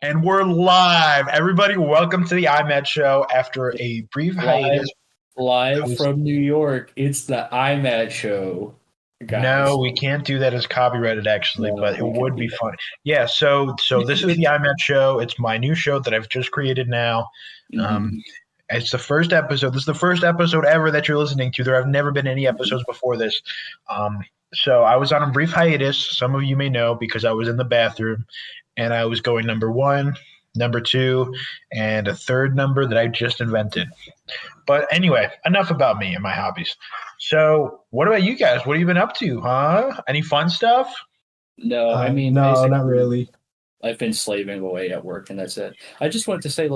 And we're live. Everybody, welcome to the IMAT show after a brief hiatus. Live from New York. It's the IMAT show, guys. No, we can't do that as copyrighted, actually, but it would be fun. Yeah, so this is the IMAT show. It's my new show that I've just created now. It's the first episode. This is the first episode ever that you're listening to. There have never been any episodes before this. So I was on a brief hiatus. Some of you may know because I was in the bathroom and I was going number 1, number 2, and a third number that I just invented. But anyway, enough about me and my hobbies. So what about you guys? What have you been up to, huh? Any fun stuff? No, no, not really. I've been slaving away at work, and that's it. I just wanted to say,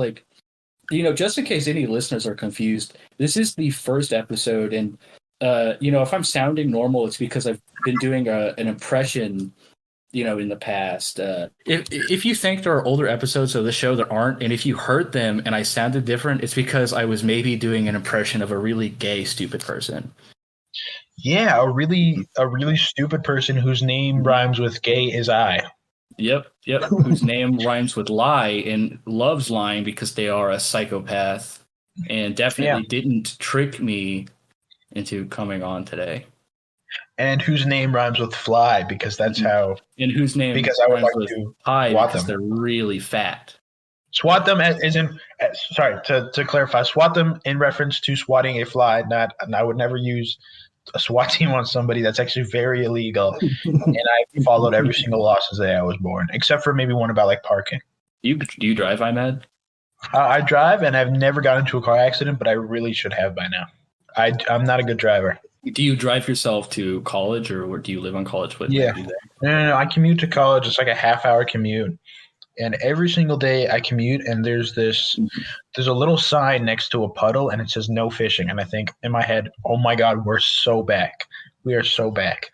just in case any listeners are confused, this is the first episode, and if I'm sounding normal, it's because I've been doing an impression, in the past. If you think there are older episodes of the show that aren't, and if you heard them and I sounded different, it's because I was maybe doing an impression of a really gay, stupid person. Yeah, a really stupid person whose name rhymes with gay is I. Yep. Whose name rhymes with lie and loves lying because they are a psychopath and definitely didn't trick me into coming on today. And whose name rhymes with fly because that's how. And whose name because I would like to hide swat because them. They're really fat. Swat them to clarify, swat them in reference to swatting a fly. And I would never use a SWAT team on somebody. That's actually very illegal. And I followed every single law since the day I was born, except for maybe one about parking. Do you drive, IMAD? I drive, and I've never gotten into a car accident, but I really should have by now. I'm not a good driver. Do you drive yourself to college, or do you live on college? Yeah. No. I commute to college. It's like a half-hour commute. And every single day I commute, and there's a little sign next to a puddle, and it says no fishing. And I think in my head, oh my God, we're so back. We are so back.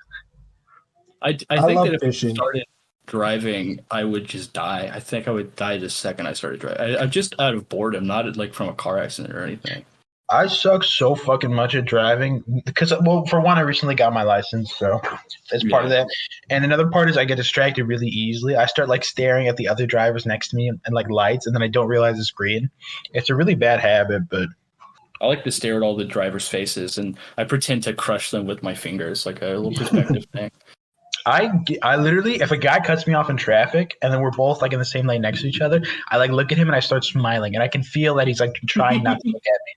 I think that if I started driving, I would just die. I think I would die the second I started driving. I'm just out of boredom, not from a car accident or anything. I suck so fucking much at driving because, for one, I recently got my license, so that's part of that. And another part is I get distracted really easily. I start staring at the other drivers next to me and lights, and then I don't realize it's green. It's a really bad habit, but I like to stare at all the drivers' faces, and I pretend to crush them with my fingers, like a little perspective thing. I literally, if a guy cuts me off in traffic and then we're both in the same lane next to each other, I look at him and I start smiling, and I can feel that he's trying not to look at me.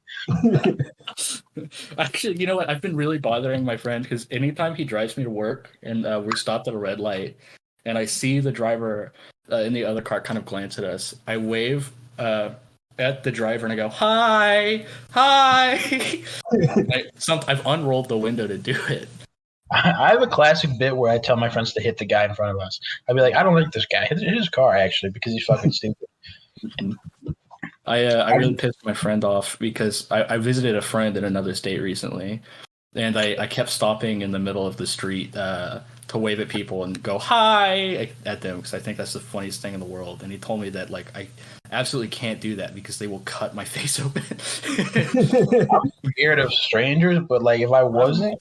Actually, you know what? I've been really bothering my friend because anytime he drives me to work and we're stopped at a red light and I see the driver in the other car kind of glance at us, I wave at the driver and I go, hi. I've unrolled the window to do it. I have a classic bit where I tell my friends to hit the guy in front of us. I'd be like, I don't like this guy. Hit his car, actually, because he's fucking stupid. I really pissed my friend off because I visited a friend in another state recently, and I kept stopping in the middle of the street to wave at people and go hi at them because I think that's the funniest thing in the world. And he told me that I absolutely can't do that because they will cut my face open. I'm scared of strangers, but if I wasn't,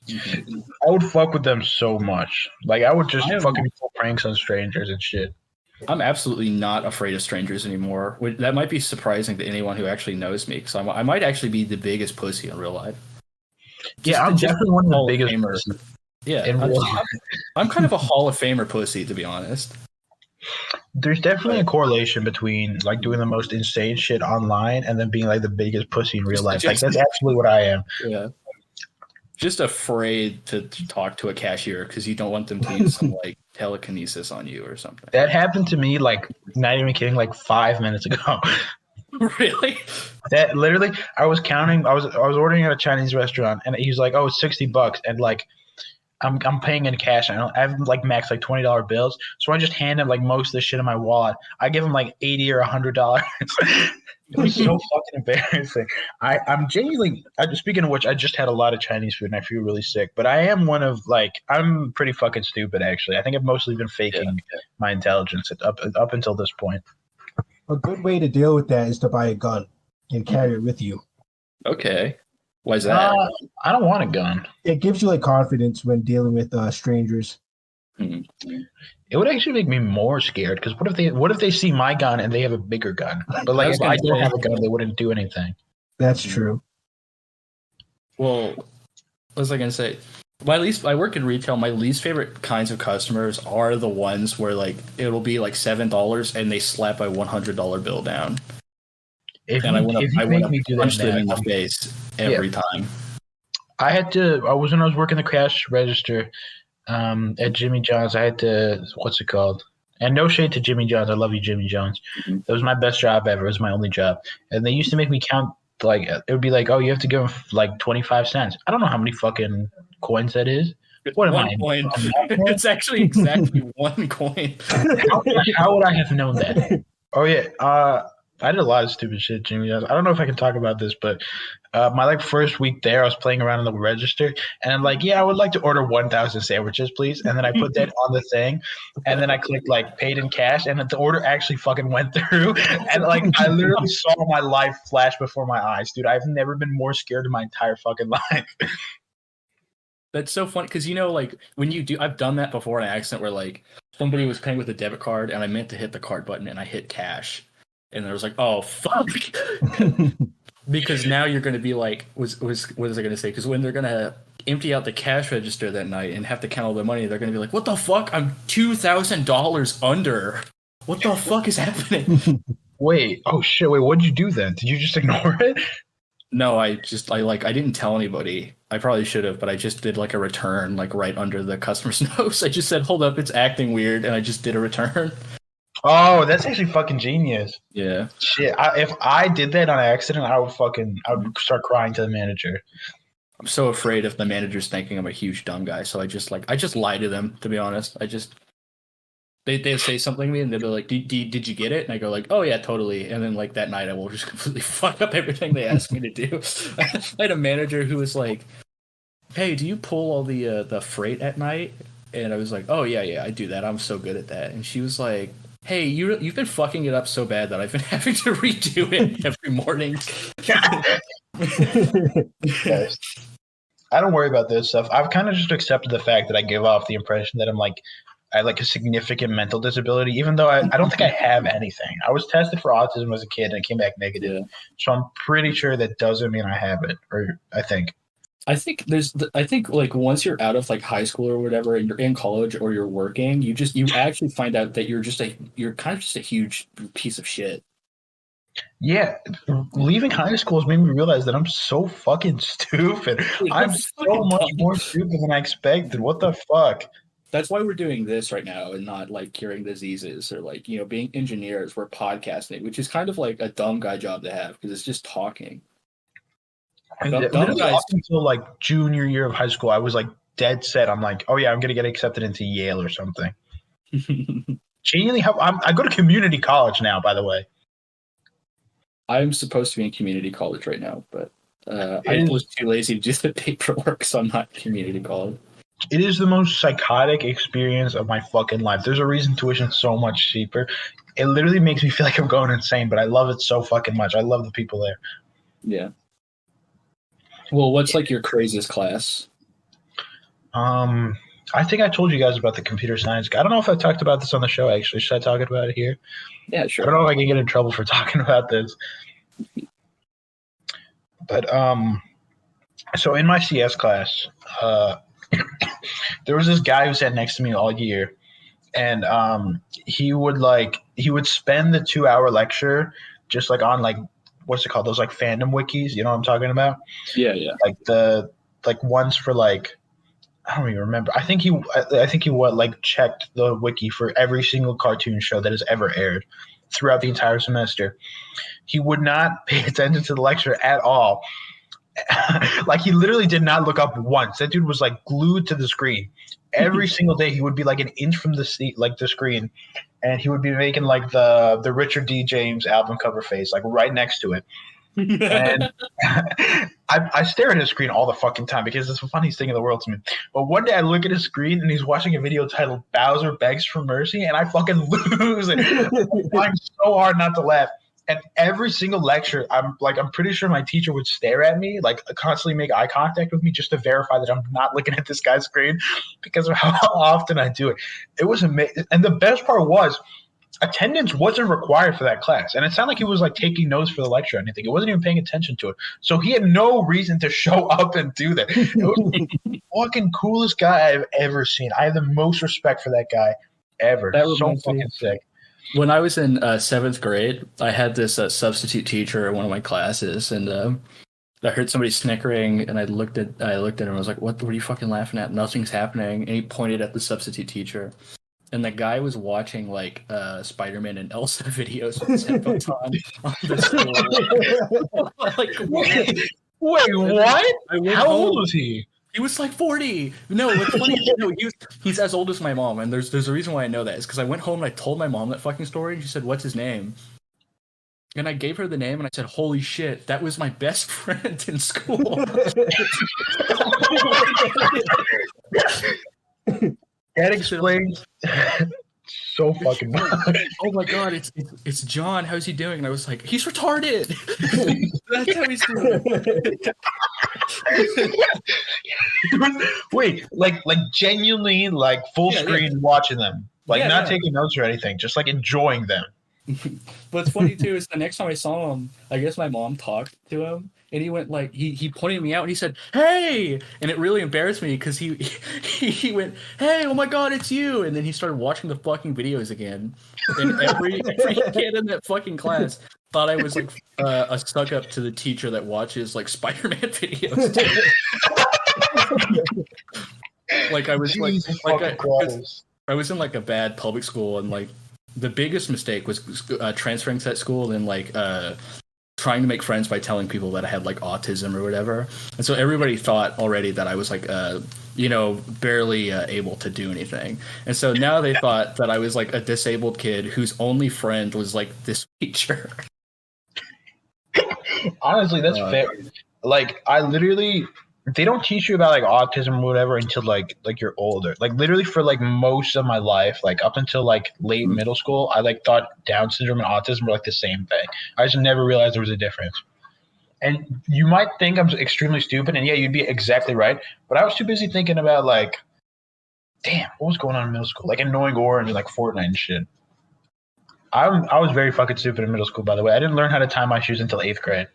I would fuck with them so much. I would just fucking pull pranks on strangers and shit. I'm absolutely not afraid of strangers anymore. That might be surprising to anyone who actually knows me, because I might actually be the biggest pussy in real life. I'm definitely one of the biggest pussies. Yeah, I'm kind of a Hall of Famer pussy, to be honest. There's definitely a correlation between doing the most insane shit online and then being the biggest pussy in real life. That's absolutely what I am. Yeah. Just afraid to talk to a cashier because you don't want them to use some telekinesis on you or something. That happened to me not even kidding 5 minutes ago. Really? That literally, I was counting. I was ordering at a Chinese restaurant, and he was like, "Oh, it's $60," and I'm paying in cash. I have max $20 bills, so I just hand him most of the shit in my wallet. I give him $80 or $100. It was so fucking embarrassing. I'm genuinely. Speaking of which, I just had a lot of Chinese food and I feel really sick. But I am one of I'm pretty fucking stupid actually. I think I've mostly been faking my intelligence up until this point. A good way to deal with that is to buy a gun and carry it with you. Okay. Why is that? I don't want a gun. It gives you confidence when dealing with strangers. Mhm. It would actually make me more scared because what if they see my gun and they have a bigger gun? But like I was if I gonna don't say, have a gun, they wouldn't do anything. That's Mhm. true. well, what was I gonna say? I work in retail. My least favorite kinds of customers are the ones where like it'll be like $7 and they slap a $100 bill down, If and you if you make to me do that punch them now, in the face every time. I was when I was working the cash register at Jimmy John's. I had to what's it called? And no shade to Jimmy John's. I love you, Jimmy John's. Mhm. That was my best job ever. It was my only job. And they used to make me count like it would be like, oh, you have to give them like 25 cents. I don't know how many fucking coins that is. What am I? One coin. A math man? It's actually exactly one coin. How would I have known that? Oh yeah, I did a lot of stupid shit, Jimmy. I don't know if I can talk about this, but my like first week there, I was playing around in the register, and I'm like, yeah, I would like to order 1,000 sandwiches, please. And then I put that on the thing, and then I clicked like paid in cash, and the order actually fucking went through, and like I literally saw my life flash before my eyes, dude. I've never been more scared in my entire fucking life. That's so funny because like when you do, I've done that before in an accident where like somebody was paying with a debit card and I meant to hit the card button and I hit cash, and there was like, oh fuck, because now you're going to be like, what is I going to say? Because when they're going to empty out the cash register that night and have to count all the money, they're going to be like, what the fuck? I'm $2,000 under. What the fuck is happening? Wait, oh shit, wait, what'd you do then? Did you just ignore it? No, I didn't tell anybody. I probably should have, but I just did like a return, like right under the customer's nose. I just said, "Hold up, it's acting weird," and I just did a return. Oh, that's actually fucking genius. Yeah, Shit, if I did that on accident, I would start crying to the manager. I'm so afraid of the managers thinking I'm a huge dumb guy, so I just lie to them. To be honest, they say something to me and they'll be like, "Did you get it?" And I go like, "Oh yeah, totally." And then like that night, I will just completely fuck up everything they asked me to do. I had a manager who was like, "Hey, do you pull all the freight at night?" And I was like, "Oh yeah, I do that. I'm so good at that." And she was like, "Hey, you've been fucking it up so bad that I've been having to redo it every morning." Yes. I don't worry about this stuff. I've kind of just accepted the fact that I give off the impression that I have like a significant mental disability, even though I don't think I have anything. I was tested for autism as a kid and it came back negative. Yeah. So I'm pretty sure that doesn't mean I have it, or I think. I think like once you're out of like high school or whatever and you're in college or you're working, you actually find out that you're kind of just a huge piece of shit. Yeah, leaving high school has made me realize that I'm so fucking stupid. Dude, I'm that's so fucking much dumb. more stupid than I expected. What the fuck? That's why we're doing this right now and not like curing diseases or like, being engineers. We're podcasting, which is kind of like a dumb guy job to have because it's just talking. Dumb Literally guys. up until like junior year of high school, I was like dead set. I'm like, oh yeah, I'm gonna get accepted into Yale or something. Genuinely, I go to community college now, by the way. I'm supposed to be in community college right now, but I was too lazy to do the paperwork, so I'm not in community college. It is the most psychotic experience of my fucking life. There's a reason tuition's so much cheaper. It literally makes me feel like I'm going insane, but I love it so fucking much. I love the people there. Yeah. Well, what's like your craziest class? I think I told you guys about the computer science. I don't know if I talked about this on the show, actually. Should I talk about it here? Yeah, sure. I don't know if I can get in trouble for talking about this. But so in my CS class, there was this guy who sat next to me all year, and he would spend the 2-hour lecture just like on like what's it called, those like fandom wikis, you know what I'm talking about? Yeah. Like ones for like I don't even remember. I think he checked the wiki for every single cartoon show that has ever aired throughout the entire semester. He would not pay attention to the lecture at all. Like he literally did not look up once. That dude was like glued to the screen. Every single day he would be like an inch from the seat, like the screen, and he would be making like the Richard D. James album cover face, like right next to it. And I stare at his screen all the fucking time because it's the funniest thing in the world to me. But one day I look at his screen and he's watching a video titled Bowser Begs for Mercy, and I fucking lose it. I'm trying so hard not to laugh. And every single lecture, I'm pretty sure my teacher would stare at me, like constantly make eye contact with me just to verify that I'm not looking at this guy's screen because of how often I do it. It was amazing. And the best part was attendance wasn't required for that class. And it sounded like he was like taking notes for the lecture or anything. It wasn't even paying attention to it. So he had no reason to show up and do that. It was the fucking coolest guy I've ever seen. I have the most respect for that guy ever. That was so fucking sick. When I was in 7th grade, I had this substitute teacher in one of my classes, and I heard somebody snickering, and I looked at him and I was like, what are you fucking laughing at? Nothing's happening. And he pointed at the substitute teacher. And the guy was watching like Spider-Man and Elsa videos with his headphones on the floor. Like, wait, what? How old was he? He was like 40. No, what's funny? No, he's as old as my mom, and there's a reason why I know that. Is because I went home and I told my mom that fucking story, and she said, "What's his name?" And I gave her the name, and I said, "Holy shit, that was my best friend in school." That explains so fucking much. Oh my god, it's John. How's he doing? And I was like, he's retarded. That's how he's doing. Wait, like genuinely, like full screen watching them, like not taking notes or anything, just like enjoying them. What's funny too is the next time I saw him, I guess my mom talked to him, and he went like he pointed me out and he said, "Hey!" And it really embarrassed me because he went, "Hey, oh my god, it's you!" And then he started watching the fucking videos again. And every kid in that fucking class thought I was like a stuck up to the teacher that watches like Spider-Man videos. Like I was I was in like a bad public school, and like the biggest mistake was transferring to that school and like trying to make friends by telling people that I had like autism or whatever. And so everybody thought already that I was like barely able to do anything. And so now they thought that I was like a disabled kid whose only friend was like this teacher. Honestly, that's fair. Like I literally, they don't teach you about like autism or whatever until like you're older. Like literally for like most of my life, like up until like late middle school, I like thought Down syndrome and autism were like the same thing. I just never realized there was a difference. And you might think I'm extremely stupid, and yeah, you'd be exactly right. But I was too busy thinking about like, damn, what was going on in middle school? Like annoying Orange and like Fortnite and shit. I was very fucking stupid in middle school, by the way. I didn't learn how to tie my shoes until 8th grade.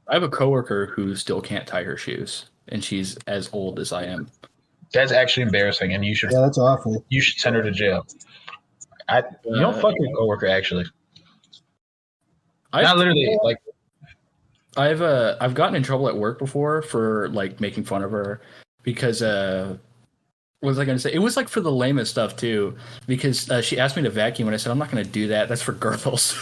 I have a coworker who still can't tie her shoes, and she's as old as I am. That's actually embarrassing, and you should. Yeah, that's awful. You should send her to jail. You don't fuck your coworker, actually. Not literally, like. I've gotten in trouble at work before for like making fun of her because what was I going to say? It was like for the lamest stuff too, because she asked me to vacuum, and I said I'm not going to do that. That's for girls.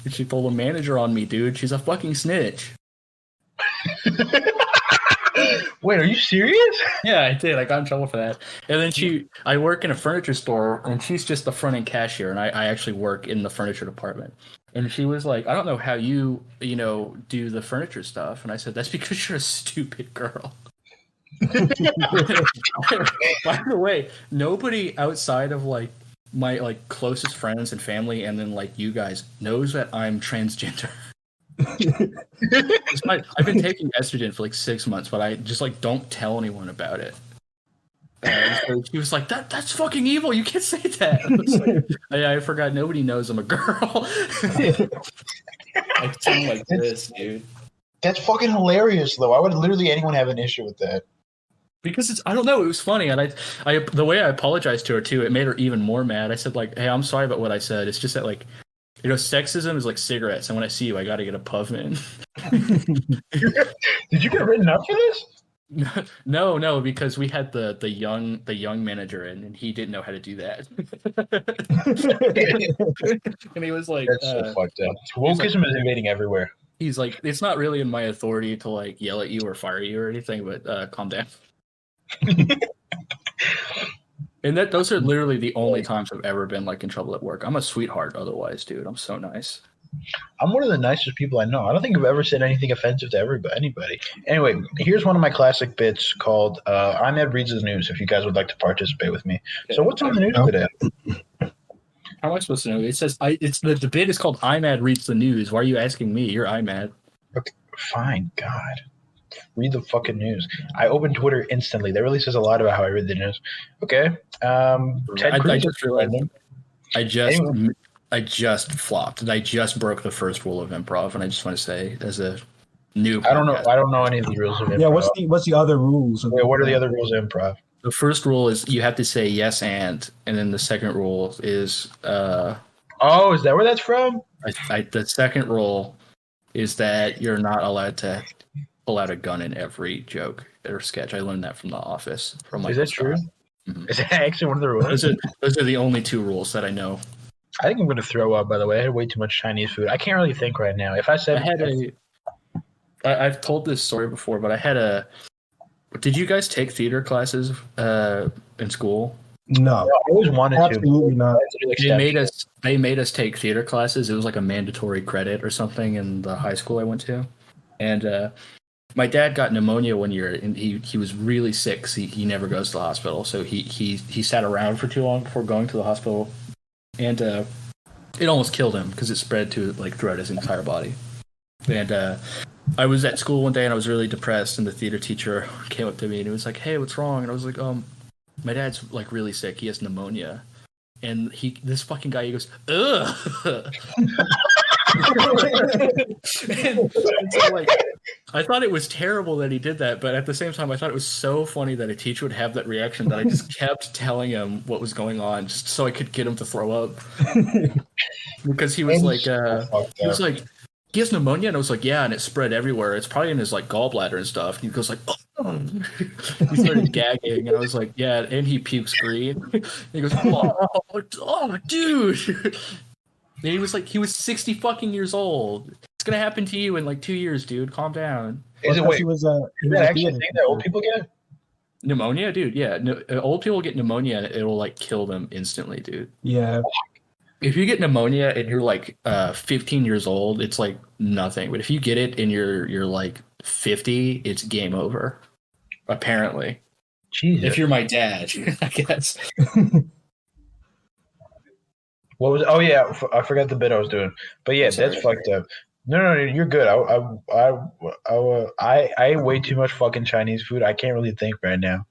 She told a manager on me, dude. She's a fucking snitch. Wait, are you serious? Yeah, I did. I got in trouble for that. And then I work in a furniture store, and she's just the front end cashier, and I actually work in the furniture department. And she was like, I don't know how you do the furniture stuff. And I said, that's because you're a stupid girl. By the way, nobody outside of like my like closest friends and family, and then like you guys, knows that I'm transgender. I've been taking estrogen for like 6 months, but I just like don't tell anyone about it. So she was like, that's fucking evil. You can't say that. I was like, I forgot. Nobody knows I'm a girl. I sound like this, dude. That's fucking hilarious, though. Why would literally anyone have an issue with that? Because I don't know. It was funny, and I the way I apologized to her too, it made her even more mad. I said like, hey, I'm sorry about what I said. It's just that like, sexism is like cigarettes, and when I see you, I got to get a puff in. Did you get written up for this? No, because we had the young manager in, and he didn't know how to do that. And he was like, "That's so fucked up." Wokeism is invading everywhere. He's like, "It's not really in my authority to like yell at you or fire you or anything, but calm down." And those are literally the only times I've ever been like in trouble at work. I'm a sweetheart otherwise, dude. I'm so nice. I'm one of the nicest people I know. I don't think I've ever said anything offensive to anybody. Anyway, here's one of my classic bits called Ahmed Reads the News, if you guys would like to participate with me. So what's on the news today? How am I supposed to know? It says it's the debate is called IMAD reads the news. Why are you asking me? You're IMAD. Okay, fine. God, read the fucking news. I opened Twitter instantly. That really says a lot about how I read the news. Okay. Ted Cruz. I just realized Anyway. I just flopped and I just broke the first rule of improv, and I just want to say as a new podcast, I don't know any of the rules of improv. Yeah, what's the other rules? What are the other rules of improv? The first rule is you have to say yes and then the second rule is oh, is that where that's from? The second rule is that you're not allowed to pull out a gun in every joke or sketch. I learned that from The Office. Is that true? Mm-hmm. Is that actually one of the rules? Those are the only two rules that I know. I think I'm going to throw up, by the way. I had way too much Chinese food. I can't really think right now. If I said I've told this story before, but I had a. Did you guys take theater classes in school? No, I always wanted absolutely not. They made us take theater classes. It was like a mandatory credit or something in the high school I went to, and my dad got pneumonia one year, and he was really sick. So he never goes to the hospital, so he sat around for too long before going to the hospital, and it almost killed him because it spread to like throughout his entire body. And I was at school one day and I was really depressed, and the theater teacher came up to me and he was like, "Hey, what's wrong?" And I was like, my dad's like really sick. He has pneumonia." And this fucking guy, he goes, "Ugh." and so, like, I thought it was terrible that he did that, but at the same time, I thought it was so funny that a teacher would have that reaction that I just kept telling him what was going on just so I could get him to throw up. Because he was like, he has pneumonia, and I was like, yeah, and it spread everywhere. It's probably in his like gallbladder and stuff. And he goes like, oh. He started gagging, and I was like, yeah, and he pukes green. And he goes, oh, dude. And he was like, he was 60 fucking years old. It's gonna happen to you in like 2 years, dude. Calm down. Is it that actually thing that old people get? Pneumonia, dude. Yeah, old people get pneumonia, and it'll like kill them instantly, dude. Yeah. If you get pneumonia and you're like 15 years old, it's like nothing. But if you get it and you're like 50, it's game over. Apparently. Jesus. If you're my dad, I guess. What was? Oh yeah, I forgot the bit I was doing. But yeah, that's fucked up. No, you're good. I ate way too much fucking Chinese food. I can't really think right now.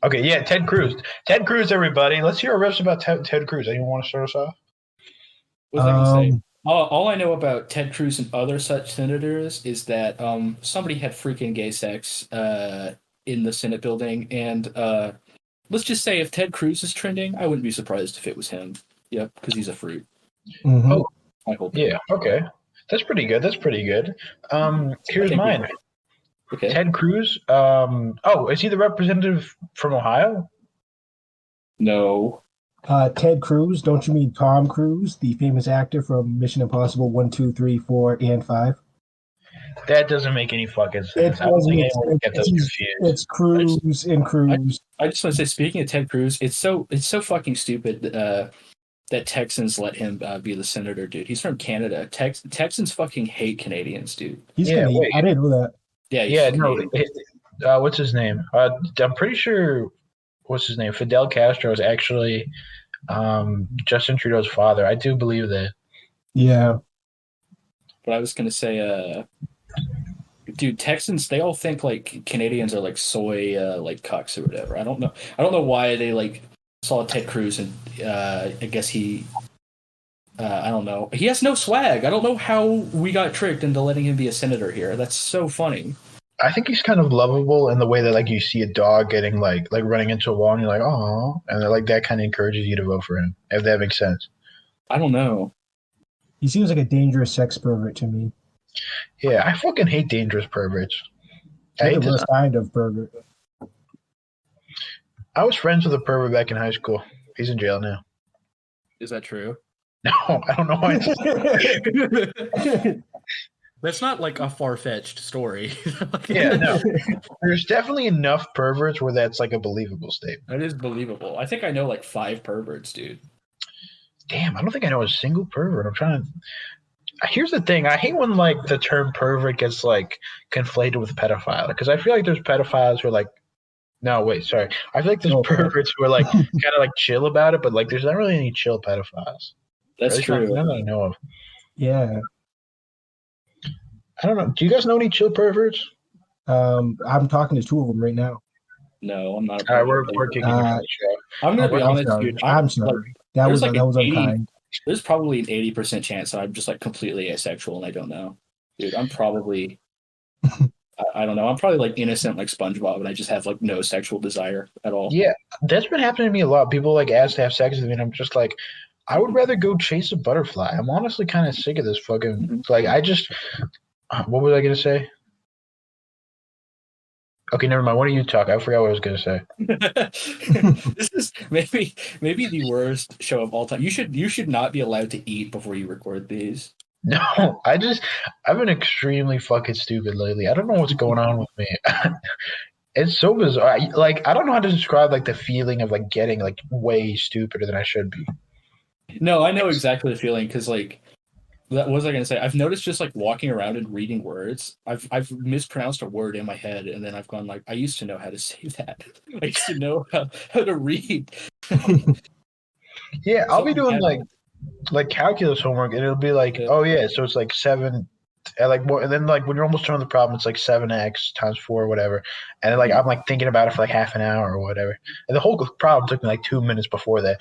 Okay, yeah, Ted Cruz. Ted Cruz, everybody. Let's hear a riff about Ted Cruz. Anyone want to start us off? What was I going to say? All I know about Ted Cruz and other such senators is that somebody had freaking gay sex in the Senate building, and let's just say if Ted Cruz is trending, I wouldn't be surprised if it was him. Yep, because he's a fruit. Mm-hmm. Oh, I hope. Yeah. Okay, that's pretty good. Here's mine. Okay. Ted Cruz. Is he the representative from Ohio? No. Ted Cruz. Don't you mean Tom Cruise, the famous actor from Mission Impossible 1, 2, 3, 4, and 5? That doesn't make any fucking sense. I don't think anyone would get those confused. It's Cruz and Cruz. I just want to say, speaking of Ted Cruz, it's so fucking stupid that Texans let him be the senator, dude. He's from Canada. Texans fucking hate Canadians, dude. He's Canadian. I didn't know that. Yeah, no. What's his name? I'm pretty sure. What's his name? Fidel Castro is actually Justin Trudeau's father. I do believe that. Yeah. But I was gonna say, dude, Texans, they all think like Canadians are like soy like cucks or whatever. I don't know why they like saw Ted Cruz and I guess he. I don't know. He has no swag. I don't know how we got tricked into letting him be a senator here. That's so funny. I think he's kind of lovable in the way that like you see a dog getting like running into a wall and you're like, oh, and like that kind of encourages you to vote for him. If that makes sense. I don't know. He seems like a dangerous sex pervert to me. Yeah, I fucking hate dangerous perverts. I hate the worst kind of pervert. I was friends with a pervert back in high school. He's in jail now. Is that true? No, I don't know why. That's not like a far-fetched story. Yeah, no. There's definitely enough perverts where that's like a believable statement. That is believable. I think I know like 5 perverts, dude. Damn, I don't think I know a single pervert. I'm trying to. Here's the thing. I hate when like the term pervert gets like conflated with pedophile, because I feel like there's pedophiles who are like No, wait, sorry. I feel like there's Okay. perverts who are like kind of like chill about it, but like there's not really any chill pedophiles. That's true. None that I know of. Yeah. I don't know. Do you guys know any chill perverts? I'm talking to two of them right now. No, I'm not. All right, we're kicking you from the show. I'm gonna be I'm honest, sorry. dude. I'm sorry. Like, that there's was like that an was 80 unkind. There's probably an 80% chance that I'm just like completely asexual and I don't know. Dude, I'm probably I don't know. I'm probably like innocent like SpongeBob and I just have like no sexual desire at all. Yeah, that's been happening to me a lot. People like ask to have sex with me, and I'm just like, I would rather go chase a butterfly. I'm honestly kind of sick of this fucking. Like, I just. What was I gonna say? Okay, never mind. Why don't you talk? I forgot what I was gonna say. This is maybe the worst show of all time. You should not be allowed to eat before you record these. No, I've been extremely fucking stupid lately. I don't know what's going on with me. It's so bizarre. I don't know how to describe like the feeling of like getting like way stupider than I should be. No, I know exactly the feeling because like what was I gonna say? I've noticed just like walking around and reading words. I've mispronounced a word in my head, and then I've gone like, I used to know how to say that. I used to know how to read. Yeah, I'll be doing like calculus homework, and it'll be like, Yeah. oh yeah, so it's like 7, and then like when you're almost done with the problem, it's like 7x times 4 or whatever, and then like I'm like thinking about it for like half an hour or whatever, and the whole problem took me like 2 minutes before that.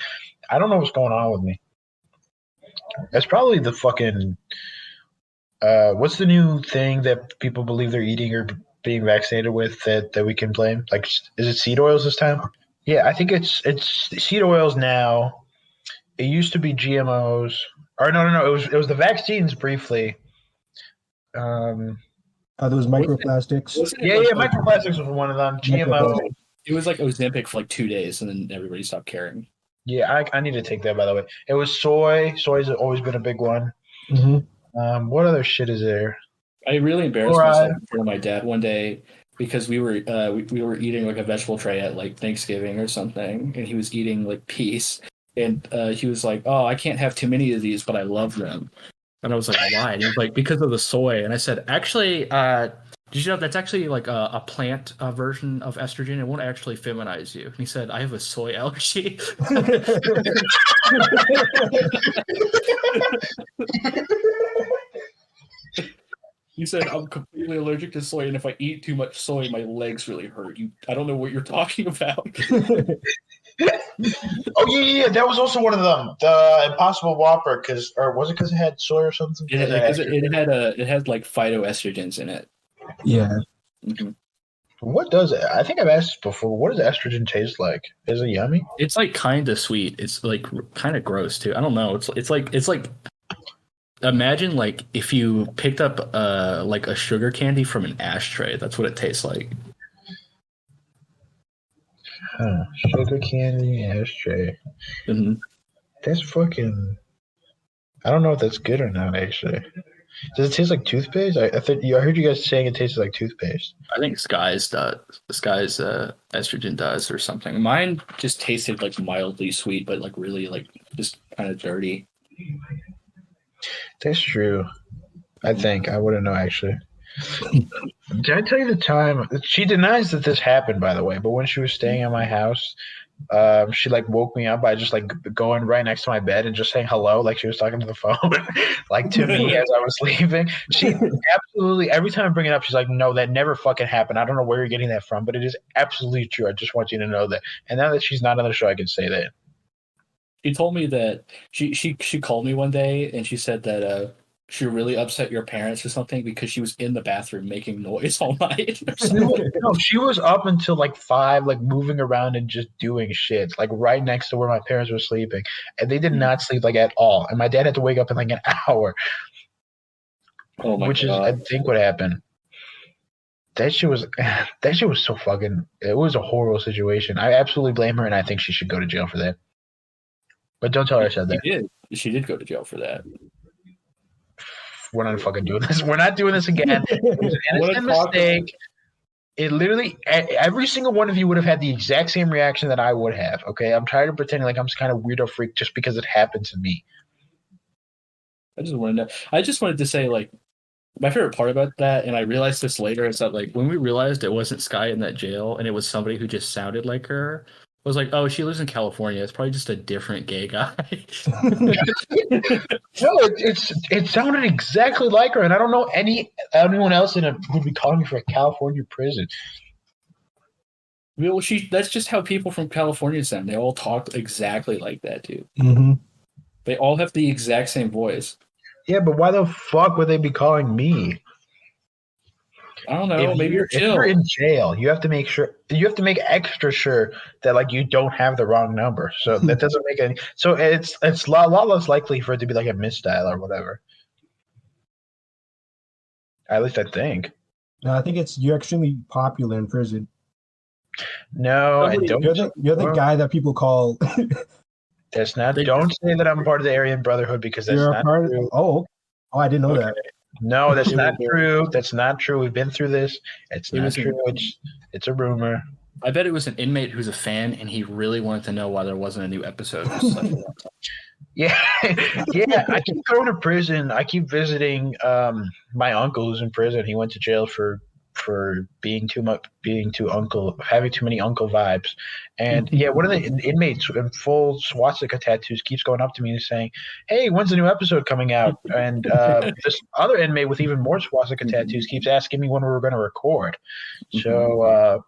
I don't know what's going on with me. That's probably the fucking what's the new thing that people believe they're eating or being vaccinated with that we can blame? Like, is it seed oils this time? Yeah, I think it's seed oils now. It used to be GMOs, or no. It was the vaccines briefly. Those microplastics. Yeah, microplastics was one of them. GMO. It was like Ozempic for like 2 days, and then everybody stopped caring. Yeah, I need to take that, by the way. It was soy. Soy's always been a big one. Mm-hmm. What other shit is there? I really embarrassed myself in front of my dad one day because we were we were eating like a vegetable tray at like Thanksgiving or something, and he was eating like peas, and he was like, "Oh, I can't have too many of these, but I love them." And I was like, "Why?" And he was like, "Because of the soy." And I said, "Actually, did you know that's actually like a plant version of estrogen? It won't actually feminize you." And he said, "I have a soy allergy." He said, "I'm completely allergic to soy, and if I eat too much soy, my legs really hurt." I don't know what you're talking about. Oh yeah, that was also one of them. The Impossible Whopper, or was it because it had soy or something? Because it had like phytoestrogens in it. Yeah. Mm-hmm. What does it? I think I've asked this before. What does estrogen taste like? Is it yummy? It's like kind of sweet. It's like kind of gross too. I don't know. It's like imagine like if you picked up like a sugar candy from an ashtray. That's what it tastes like. Huh. Sugar candy ashtray. Mm-hmm. That's fucking. I don't know if that's good or not. Actually, does it taste like toothpaste? I heard you guys saying it tastes like toothpaste. I think Sky's estrogen does or something. Mine just tasted like mildly sweet, but like really like just kind of dirty. That's true. I think I wouldn't know actually. Did I tell you the time? She denies that this happened, by the way. But when she was staying at my house, she like woke me up by just like going right next to my bed and just saying hello, like she was talking to the phone, like to me as I was leaving. She absolutely every time I bring it up, she's like, "No, that never fucking happened. I don't know where you're getting that from, but it is absolutely true. I just want you to know that." And now that she's not on the show, I can say that. She told me that she called me one day and she said that she really upset your parents or something because she was in the bathroom making noise all night. No, she was up until like 5, like moving around and just doing shit, like right next to where my parents were sleeping, and they did not sleep like at all. And my dad had to wake up in like an hour, which God. is I think what happened. That shit was so fucking. It was a horrible situation. I absolutely blame her, and I think she should go to jail for that. But don't tell her I said that. She did go to jail for that. We're not fucking doing this. We're not doing this again. It was an innocent mistake. It literally, every single one of you would have had the exact same reaction that I would have. Okay, I'm tired of pretending like I'm some kind of weirdo freak just because it happened to me. I just wanted to say, like, My favorite part about that, and I realized this later, is that like when we realized it wasn't Sky in that jail and it was somebody who just sounded like her, was like, oh, she lives in California. It's probably just a different gay guy. No, it sounded exactly like her, and I don't know anyone else in it who'd be calling me for a California prison. Well, that's just how people from California sound. They all talk exactly like that, dude. Mm-hmm. They all have the exact same voice. Yeah, but why the fuck would they be calling me? I don't know. Maybe you're chill. If you're in jail, you have to make extra sure that like you don't have the wrong number. So that doesn't make any. So it's a lot less likely for it to be like a misdial or whatever. At least I think. No, I think you're extremely popular in prison. No, I don't. You're the guy that people call. That's not. Don't say that I'm part of the Aryan Brotherhood because that's not true. Oh, I didn't know that. No, that's not true. That's not true. We've been through this. It's not true. It's a rumor. I bet it was an inmate who's a fan, and he really wanted to know why there wasn't a new episode. Yeah, yeah. I keep going to prison. I keep visiting my uncle who's in prison. He went to jail for having too many uncle vibes. And yeah, one of the inmates in full swastika tattoos keeps going up to me and saying, "Hey, when's the new episode coming out?" And this other inmate with even more swastika tattoos keeps asking me when we were going to record. So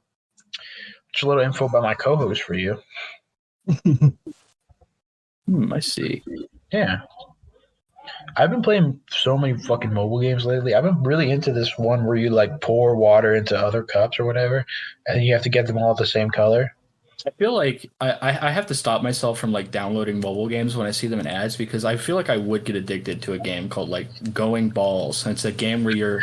just a little info about my co-host for you. I see. Yeah. I've been playing so many fucking mobile games lately. I've been really into this one where you like pour water into other cups or whatever, and you have to get them all the same color. I feel like I have to stop myself from like downloading mobile games when I see them in ads because I feel like I would get addicted to a game called like Going Balls. And it's a game where you're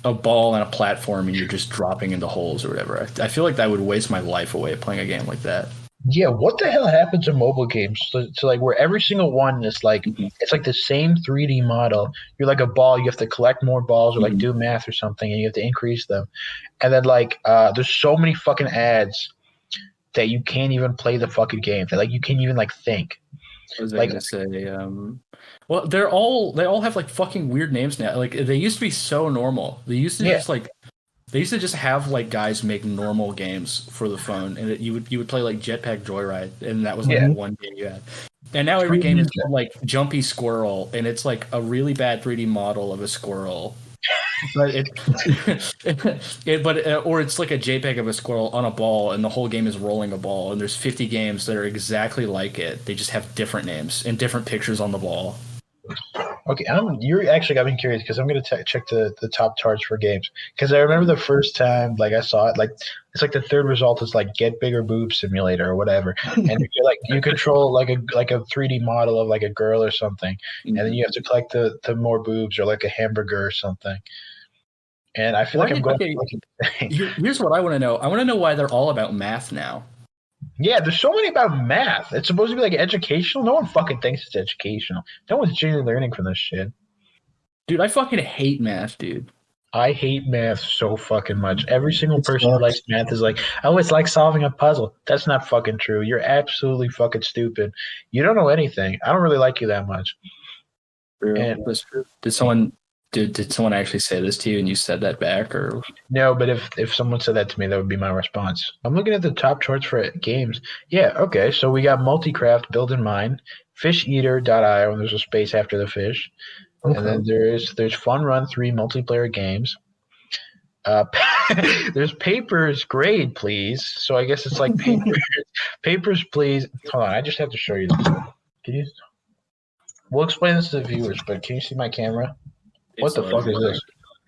a ball on a platform and you're just dropping into holes or whatever. I feel like that would waste my life away playing a game like that. Yeah, what the hell happens in mobile games? So like where every single one is like it's like the same 3D model. You're like a ball, you have to collect more balls or like do math or something, and you have to increase them. And then like there's so many fucking ads that you can't even play the fucking game. That like you can't even like think. What was I gonna say? Well, they all have like fucking weird names now. Like they used to be so normal. They used to just have like guys make normal games for the phone, and you would play like Jetpack Joyride, and that was like one game you had. And now every game is called like Jumpy Squirrel, and it's like a really bad 3D model of a squirrel. But or it's like a JPEG of a squirrel on a ball, and the whole game is rolling a ball. And there's 50 games that are exactly like it. They just have different names and different pictures on the ball. Okay, you're actually got me curious because I'm gonna check the top charts for games because I remember the first time like I saw it, like it's like the third result is like Get Bigger Boob Simulator or whatever, and you're like you control like a 3D model of like a girl or something, and then you have to collect the more boobs or like a hamburger or something. And I feel like I'm going. Here's what I want to know. I want to know why they're all about math now. Yeah, there's so many about math. It's supposed to be like educational. No one fucking thinks it's educational. No one's genuinely learning from this shit. Dude, I fucking hate math, dude. I hate math so fucking much. Every single person who likes math is like, oh, it's like solving a puzzle. That's not fucking true. You're absolutely fucking stupid. You don't know anything. I don't really like you that much. Did someone actually say this to you and you said that back, or no? But if someone said that to me, that would be my response. I'm looking at the top charts for games. Yeah, okay. So we got Multicraft, Build in Mind, FishEater.io, and there's a space after the fish, and then there's Fun Run 3 multiplayer games. There's Papers Grade, please. So I guess it's like Papers, please. Hold on, I just have to show you this. Can you? We'll explain this to the viewers, but can you see my camera? What the fuck is this?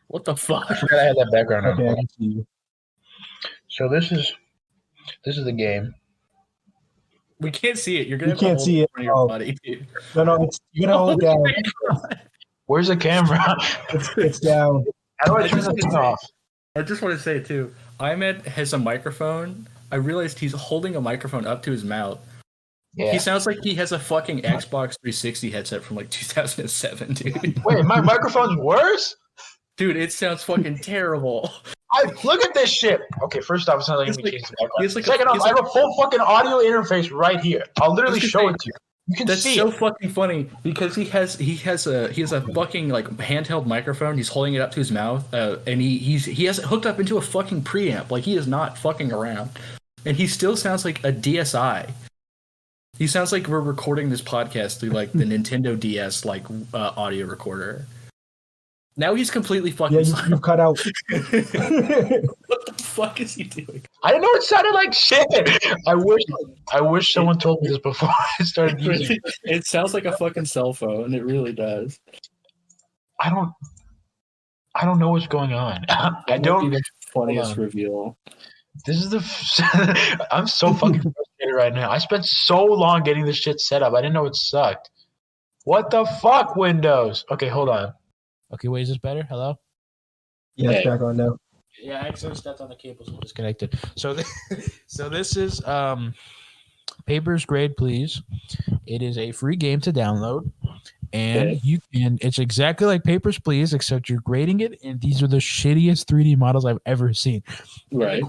What the fuck? I forgot I had that background on. Okay. So this is the game. We can't see it. You're gonna. You can't see it. Your buddy, dude. No. You're gonna hold down. Where's the camera? It's down. How do I turn this off? I just want to say too. Ahmed has a microphone. I realized he's holding a microphone up to his mouth. Yeah. He sounds like he has a fucking Xbox 360 headset from like 2007, dude. Wait, my microphone's worse? Dude, it sounds fucking terrible. Look at this shit. Okay, first off, it's not like me changing the background. Second off, I have a full fucking audio interface right here. I'll literally show it to you. You can That's see so it. fucking funny because he has a fucking like handheld microphone. He's holding it up to his mouth, and he has it hooked up into a fucking preamp. Like he is not fucking around, and he still sounds like a DSi. He sounds like we're recording this podcast through like the Nintendo DS like audio recorder. Now he's completely fucking. Yeah, you've cut out. What the fuck is he doing? I didn't know it sounded like shit. I wish someone told me this before I started using it. It sounds like a fucking cell phone. It really does. I don't know what's going on. I That don't. might be the funniest hold on. reveal. This is the. I'm so fucking frustrated right now. I spent so long getting this shit set up. I didn't know it sucked. What the fuck, Windows? Okay, hold on. Okay, wait, is this better? Hello? Yeah, it's Hey. back on now. Yeah, I accidentally stepped on the cables and disconnected. So, so this is Papers, Grade, Please. It is a free game to download, and Okay. you can. It's exactly like Papers, Please, except you're grading it, and these are the shittiest 3D models I've ever seen. Right.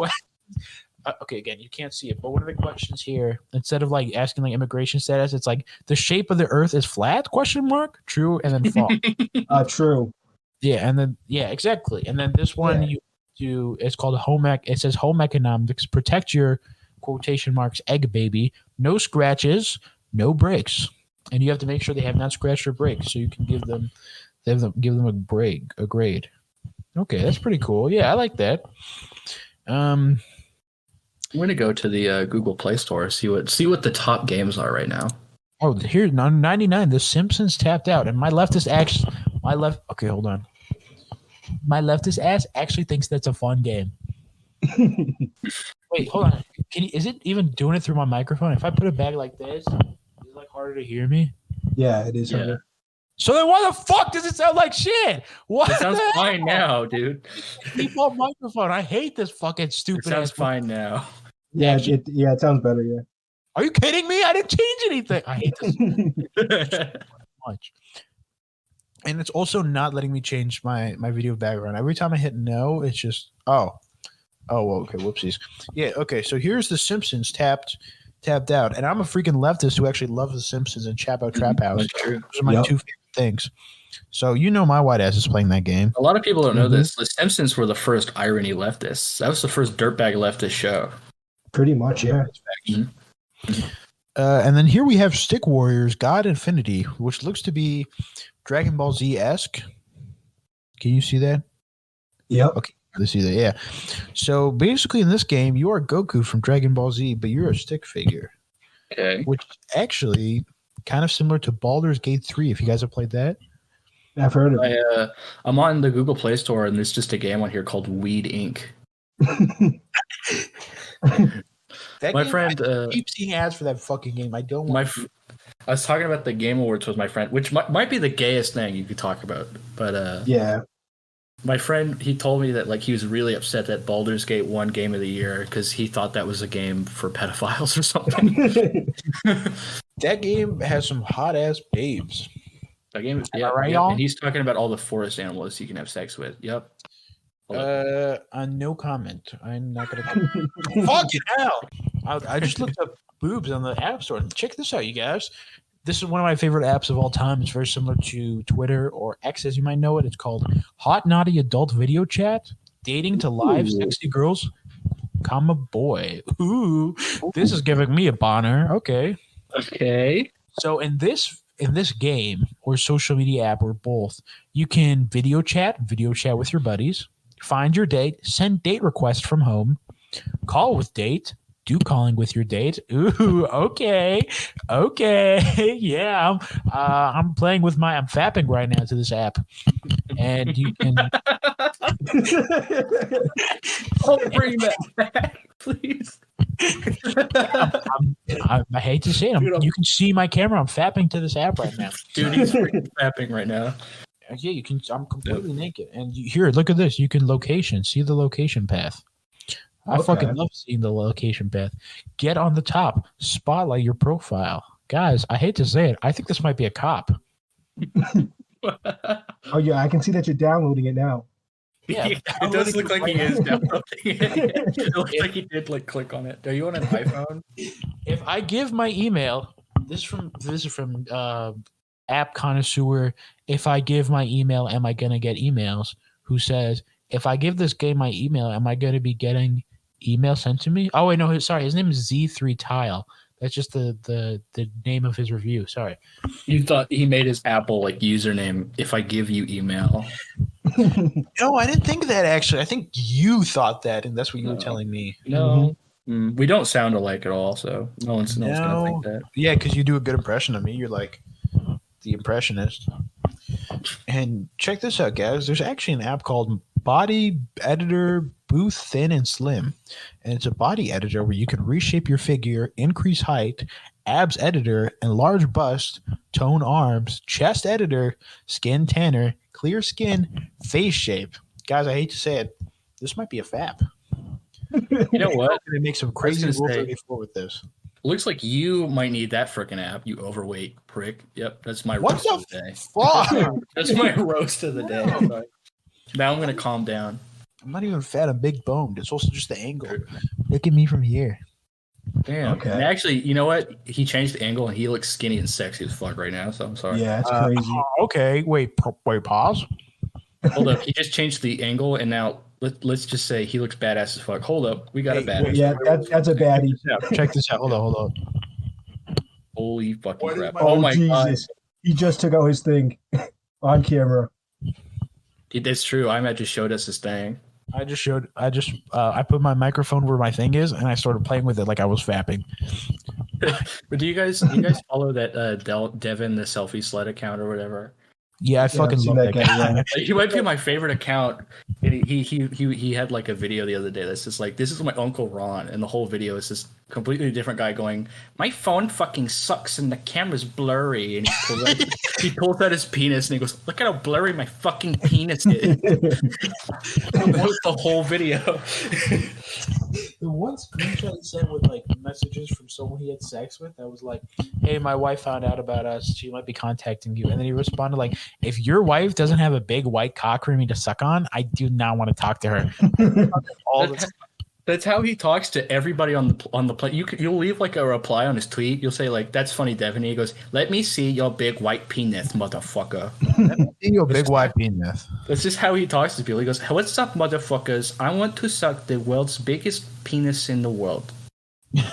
Okay, again, you can't see it, but one of the questions here, instead of like asking like immigration status, it's like the shape of the Earth is flat? Question mark. True, and then false. True. Yeah, and then exactly. And then this one Yeah. you do it's called home ec. It says home economics. Protect your quotation marks egg baby. No scratches, no breaks. And you have to make sure they have not scratched or break, so you can give them a grade. Okay, that's pretty cool. Yeah, I like that. I'm gonna go to the Google Play Store see what the top games are right now. Oh, here 99. The Simpsons tapped out, and my leftist okay, hold on. My leftist ass actually thinks that's a fun game. Wait, hold on. Is it even doing it through my microphone? If I put it back like this, is it like harder to hear me? Yeah, it is. Yeah. Harder. So then why the fuck does it sound like shit? What? It sounds the fine hell? now, dude. Default microphone. I hate this fucking stupid It sounds ass. fine now. Yeah, it sounds better. Yeah. Are you kidding me? I didn't change anything. I hate this so much. And it's also not letting me change my video background. Every time I hit no, it's just well, okay, whoopsies. Yeah, okay. So here's the Simpsons tapped out, and I'm a freaking leftist who actually loves the Simpsons and Chapo Trap House. That's true. Those are my two favorite things. So my white ass is playing that game. A lot of people don't know this. The Simpsons were the first irony leftists. That was the first dirtbag leftist show. Pretty much, yeah. And then here we have Stick Warriors God Infinity, which looks to be Dragon Ball Z-esque. Can you see that? Yep. Okay, I see that. Yeah. So basically, in this game, you are Goku from Dragon Ball Z, but you're a stick figure, Okay. which is actually kind of similar to Baldur's Gate 3. If you guys have played that, I've heard of it. I'm on the Google Play Store, and there's just a game on here called Weed Inc. that My game, friend, I keep seeing ads for that fucking game. I don't want. I was talking about the Game Awards with my friend, which might be the gayest thing you could talk about. But Yeah. my friend, he told me that like he was really upset that Baldur's Gate won Game of the Year because he thought that was a game for pedophiles or something. That game has some hot ass babes. That game, right, y'all? And he's talking about all the forest animals you can have sex with. Yep. No comment. I'm not gonna. Fucking hell! I just looked up boobs on the App Store. Check this out, you guys. This is one of my favorite apps of all time. It's very similar to Twitter or X, as you might know it. It's called Hot Naughty Adult Video Chat. Dating to live sexy girls, comma boy. Ooh, this is giving me a boner. Okay. Okay. So in this game or social media app or both, you can video chat with your buddies, find your date, send date requests from home, call with date, do calling with your date. Ooh, okay, yeah. I'm playing with I'm fapping right now to this app, and you can. Oh, bring that back, please. I hate to say it. You can see my camera. I'm fapping to this app right now. Dude, he's freaking fapping right now. Yeah, you can. I'm completely naked, and here, look at this. You can see the location path. I fucking love seeing the location path. Get on the top, spotlight your profile, guys. I hate to say it. I think this might be a cop. Oh yeah, I can see that you're downloading it now. Yeah, it does look like he is downloading it. It looks like he did like click on it. Are you on an iPhone? If I give my email, This is from app connoisseur. If I give my email, am I gonna get emails? Who says if I give this game my email, am I gonna be getting email sent to me? Oh wait, no, sorry. His name is Z3 Tile. That's just the name of his review. Sorry. You thought he made his Apple like username. If I give you email. No, I didn't think that actually. I think you thought that, and that's what you were telling me. No. We don't sound alike at all, so no one's gonna think that. Yeah, because you do a good impression of me. You're like the impressionist. And check this out, guys. There's actually an app called Body Editor Booth Thin and Slim. And it's a body editor where you can reshape your figure, increase height, abs editor, enlarge bust, tone arms, chest editor, skin tanner, clear skin, face shape. Guys, I hate to say it, this might be a fap. You know what? They make some crazy Rule 34 with this. Looks like you might need that freaking app, you overweight prick. Yep, that's my roast of the day. Fuck? That's my roast of the day. Now I'm going to calm down. I'm not even fat. I'm big boned. It's also just the angle. Look at me from here. Damn. Okay. And actually, you know what? He changed the angle and he looks skinny and sexy as fuck right now, so I'm sorry. Yeah, it's crazy. Okay, wait, pause. Hold up. He just changed the angle and now let's just say he looks badass as fuck. Hold up. We got a badass. Yeah, that's a baddie. Check this out. Hold on. Holy fucking crap. Oh my Jesus. God. He just took out his thing on camera. That's true. IMAT just showed us his thing. I put my microphone where my thing is, and I started playing with it like I was fapping. But do you guys follow that Devin the selfie sled account or whatever? Yeah, I fucking love that guy. Yeah. He might be my favorite account. And he had like a video the other day that's just like, this is my Uncle Ron, and the whole video is this completely different guy going, my phone fucking sucks and the camera's blurry, and he pulls out his penis and he goes, look at how blurry my fucking penis is. That was the whole video. The one screenshot he sent with like messages from someone he had sex with that was like, hey, my wife found out about us, she might be contacting you, and then he responded like, if your wife doesn't have a big white cock for me to suck on, I do not want to talk to her. That's how he talks to everybody on the plane. You'll leave like a reply on his tweet. You'll say like, "That's funny, Devin." He goes, "Let me see your big white penis, motherfucker." Let me see your big white penis. That's just how he talks to people. He goes, "What's up, motherfuckers? I want to suck the world's biggest penis in the world.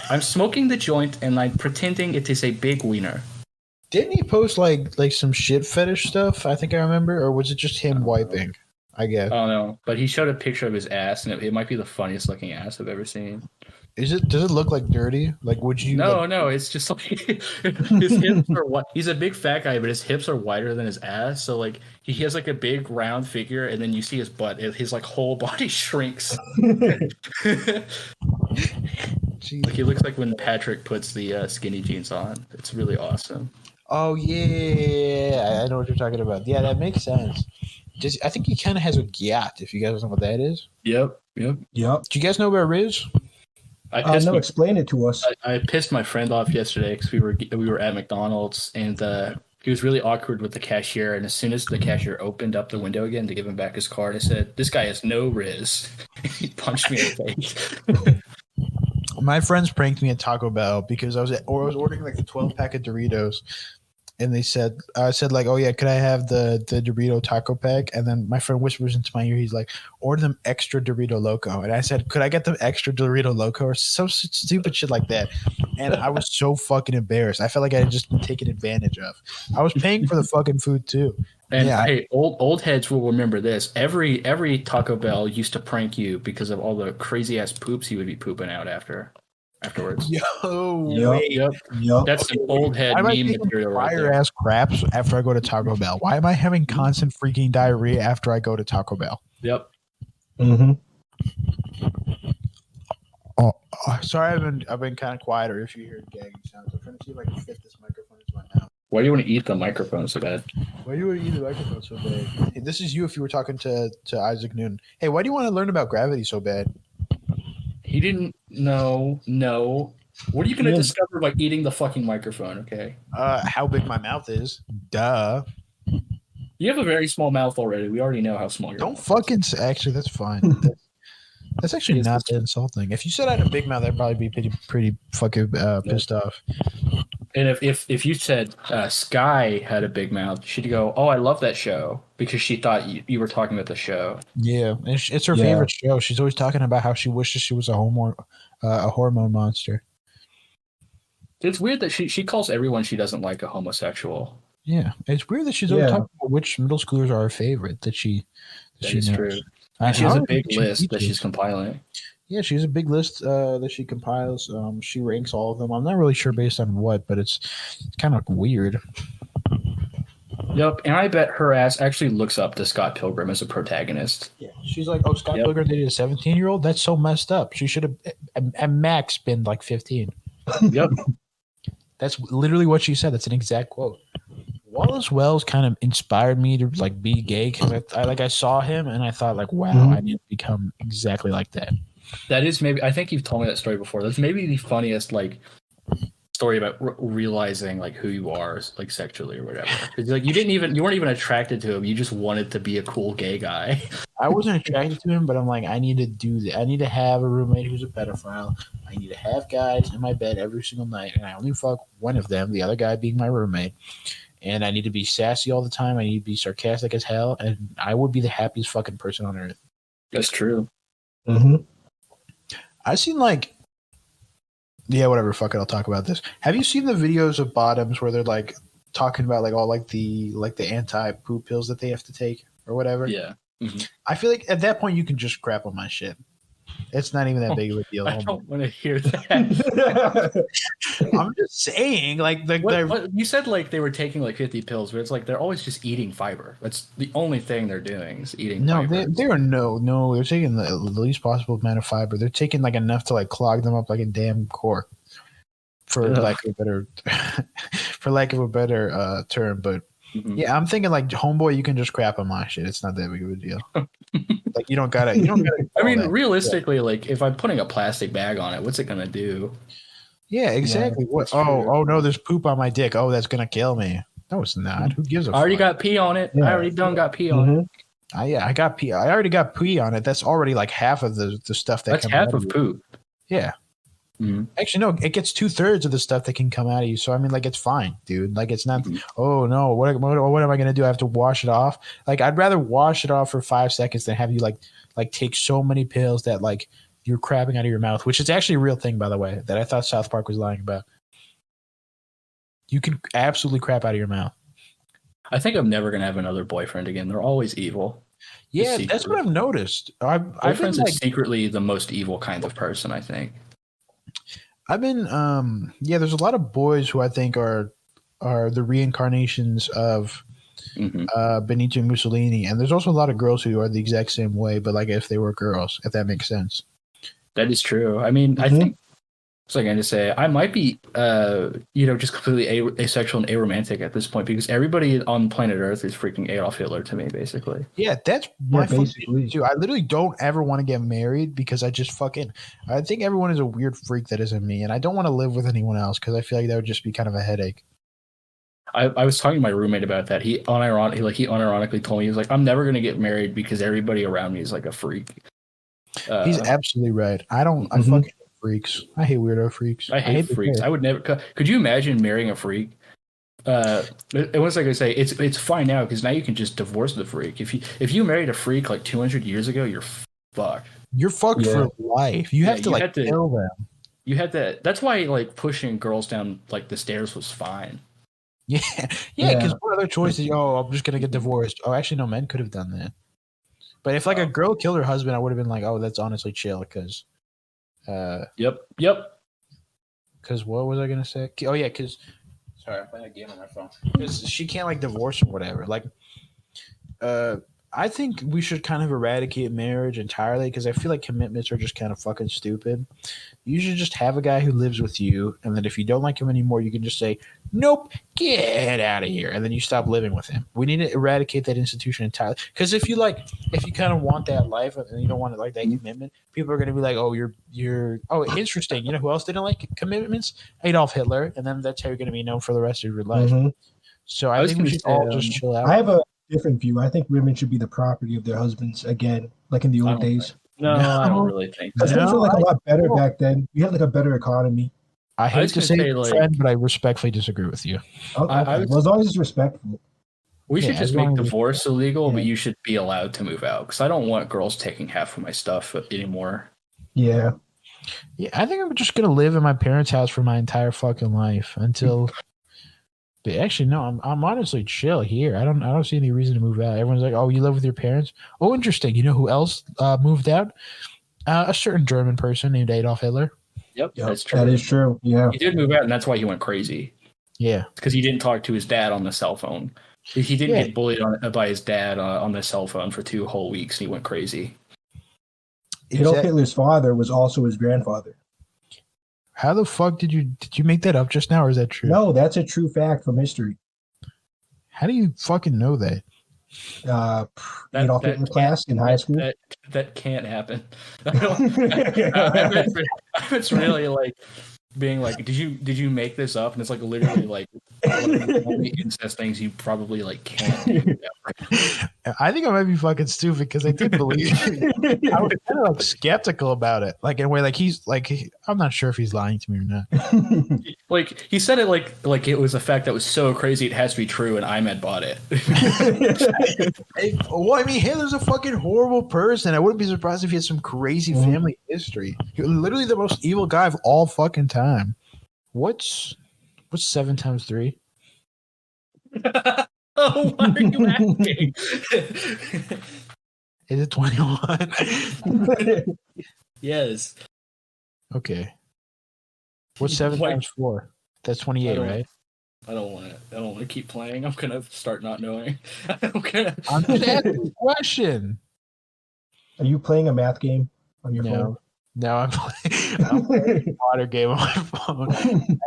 I'm smoking the joint and I'm pretending it is a big wiener." Didn't he post like some shit fetish stuff? I think I remember, or was it just him wiping? I guess. I don't know, but he showed a picture of his ass, and it might be the funniest looking ass I've ever seen. Does it look like dirty? Like, would you? No, it's just like his hips are what? He's a big fat guy, but his hips are wider than his ass. So like he has like a big round figure, and then you see his butt. His like whole body shrinks. Like he looks like when Patrick puts the skinny jeans on. It's really awesome. Oh yeah, I know what you're talking about. Yeah, that makes sense. I think he kind of has a gyat, if you guys know what that is. Yep. Yep. Do you guys know about Riz? Explain it to us. I pissed my friend off yesterday because we were at McDonald's and he was really awkward with the cashier. And as soon as the cashier opened up the window again to give him back his card, I said, "This guy has no Riz." He punched me in the face. My friends pranked me at Taco Bell because I was ordering like the 12-pack of Doritos. And I said like, oh yeah, could I have the Dorito taco pack? And then my friend whispers into my ear, he's like, order them extra Dorito Loco. And I said, could I get them extra Dorito Loco or some stupid shit like that? And I was so fucking embarrassed. I felt like I had just been taken advantage of. I was paying for the fucking food too. And hey, old heads will remember this. Every Taco Bell used to prank you because of all the crazy ass poops he would be pooping out afterwards. Yep. That's an old head meme material right there. Ass craps after I go to Taco Bell. Why am I having constant freaking diarrhea after I go to Taco Bell? Yep. Mm-hmm. Oh, sorry, I've been kind of quieter. If you hear gagging sounds, I'm trying to see if I can fit this microphone into my mouth. Why do you want to eat the microphone so bad? Why do you want to eat the microphone so bad? Hey, this is you if you were talking to Isaac Newton. Hey, why do you want to learn about gravity so bad? He didn't know. No. What are you going to discover by eating the fucking microphone, okay? How big my mouth is. Duh. You have a very small mouth already. We already know how small your Don't mouth is. fucking – actually, that's fine. That's actually not that insulting. If you said I had a big mouth, I'd probably be pretty fucking pissed off. And if you said Sky had a big mouth, she'd go, "Oh, I love that show," because she thought you were talking about the show. Yeah, it's her favorite show. She's always talking about how she wishes she was a hormone monster. It's weird that she calls everyone she doesn't like a homosexual. Yeah, it's weird that she's always talking about which middle schoolers are her favorite. That she is knows. true. And she has a big list that she's compiling. Yeah, she has a big list that she compiles. She ranks all of them. I'm not really sure based on what, but it's kind of weird. Yep, and I bet her ass actually looks up to Scott Pilgrim as a protagonist. Yeah, she's like, "Oh, Scott Pilgrim dated a 17-year-old? That's so messed up. She should have, at max, been like 15." Yep. That's literally what she said. That's an exact quote. Wallace Wells kind of inspired me to like be gay because I saw him and I thought like, wow, I need to become exactly like that. That is maybe, I think you've told me that story before. That's maybe the funniest like story about realizing like who you are like sexually or whatever. Like you weren't even attracted to him. You just wanted to be a cool gay guy. I wasn't attracted to him, but I'm like, I need to do that. I need to have a roommate who's a pedophile. I need to have guys in my bed every single night, and I only fuck one of them, the other guy being my roommate. And I need to be sassy all the time. I need to be sarcastic as hell, and I would be the happiest fucking person on earth. That's true. Mm-hmm. I've seen like, yeah, whatever. Fuck it. I'll talk about this. Have you seen the videos of bottoms where they're like talking about like all like the anti-poop pills that they have to take or whatever? Yeah. Mm-hmm. I feel like at that point you can just crap on my shit. It's not even that big of a deal. I don't want to hear that. I'm just saying, like, what, you said like they were taking like 50 pills, but it's like they're always just eating fiber. That's the only thing they're doing is eating. No, fiber. they're taking the least possible amount of fiber. They're taking like enough to like clog them up like a damn cork, for lack of a better term. But yeah, I'm thinking like, homeboy, you can just crap on my shit. It's not that big of a deal. Like you don't gotta. I mean, realistically, like if I'm putting a plastic bag on it, what's it gonna do? Yeah, exactly. Yeah, oh no, there's poop on my dick. Oh, that's gonna kill me. No, it's not. Who gives a fuck? I already got pee on it. Yeah. I already got pee on it. I got pee. I already got pee on it. That's already like half of the stuff that's half of poop. Yeah. Mm-hmm. Actually, no, it gets 2/3 of the stuff that can come out of you. So I mean, like, it's fine, dude. Like, it's not. Oh no, what am I gonna do? I have to wash it off. Like, I'd rather wash it off for 5 seconds than have you like take so many pills that like you're crapping out of your mouth, which is actually a real thing, by the way, that I thought South Park was lying about. You can absolutely crap out of your mouth. I think I'm never gonna have another boyfriend again. They're alwa's evil. Yeah, that's what I've noticed. Boyfriend's like secretly the most evil kind of person, I think. I've been there's a lot of boys who I think are the reincarnations of Benito Mussolini, and there's also a lot of girls who are the exact same way, but like if they were girls, if that makes sense. That is true. I mean, I think it's like I just say I might be just completely asexual and aromantic at this point because everybody on planet Earth is freaking Adolf Hitler to me, basically. Yeah, that's my fucking too. I literally don't ever want to get married because I think everyone is a weird freak that isn't me, and I don't want to live with anyone else because I feel like that would just be kind of a headache. I was talking to my roommate about that. He unironically told me, he was like, I'm never going to get married because everybody around me is like a freak. He's absolutely right. I fucking hate freaks. I hate weirdo freaks. I hate freaks. I would never. Could you imagine marrying a freak? And what's I gonna say? It's fine now because now you can just divorce the freak. If you married a freak like 200 years ago, you're fucked. You're fucked for life. You have to kill them. You had to. That's why like pushing girls down like the stairs was fine. Yeah. Because what other choice is? Oh, I'm just gonna get divorced. Oh, actually, no. Men could have done that. But if like a girl killed her husband, I would have been like, oh, that's honestly chill. Because, Yep. Because what was I gonna say? Oh yeah, because sorry, I'm playing a game on my phone. Because she can't like divorce or whatever. Like, I think we should kind of eradicate marriage entirely because I feel like commitments are just kind of fucking stupid. You should just have a guy who lives with you, and then if you don't like him anymore, you can just say, nope, get out of here, and then you stop living with him. We need to eradicate that institution entirely. Because if you kind of want that life and you don't want like that commitment, people are going to be like, oh, you're interesting. You know who else didn't like commitments? Adolf Hitler, and then that's how you're going to be known for the rest of your life. Mm-hmm. So I think we should all just chill out. I have a different view. I think women should be the property of their husbands again, like in the old days. No, I don't really think that. Things were like a lot better back then. We had like a better economy. I hate was to gonna say, say, like, friend, but I respectfully disagree with you. Okay. I was- Well, as long as it's respectful. we should Yeah, just as make long as- divorce illegal, but Yeah. you should be allowed to move out because I don't want girls taking half of my stuff anymore. Yeah. Yeah, I think I'm just gonna live in my parents' house for my entire fucking life until. But actually, no, I'm honestly chill here. I don't see any reason to move out. Everyone's like, "Oh, you live with your parents? Oh, interesting. You know who else moved out? A certain German person named Adolf Hitler." Yep, Yep, that's true. that is true. Yeah. He did move out, and that's why he went crazy. Yeah, Because he didn't talk to his dad on the cell phone. He didn't Yeah. get bullied by his dad on the cell phone for 2 whole weeks. And he went crazy. Adolf Hitler's father was also his grandfather. How the fuck did you make that up just now, or is that true? No, that's a true fact from history. How do you fucking know that? Adolf Hitler class in high school. That can't happen. It's really like being like, did you make this up? And it's like literally like one of the only incest things you probably like can't do. I think I might be fucking stupid because I did believe it. I was kind of like skeptical about it, like in a way, like he's like I'm not sure if he's lying to me or not. Like he said it like it was a fact that was so crazy it has to be true, and Ahmed bought it. Well, I mean, Hitler's a fucking horrible person. I wouldn't be surprised if he had some crazy family history. He was literally the most evil guy of all fucking time. What's 7 times 3? Oh, why are you asking? Is it 21? Yes. Okay. What's 7 Wait. times 4? That's 28, right? I don't want to keep playing. I'm gonna start not knowing. I'm just asking a question. Are you playing a math game on your phone? No, I'm playing a water game on my phone.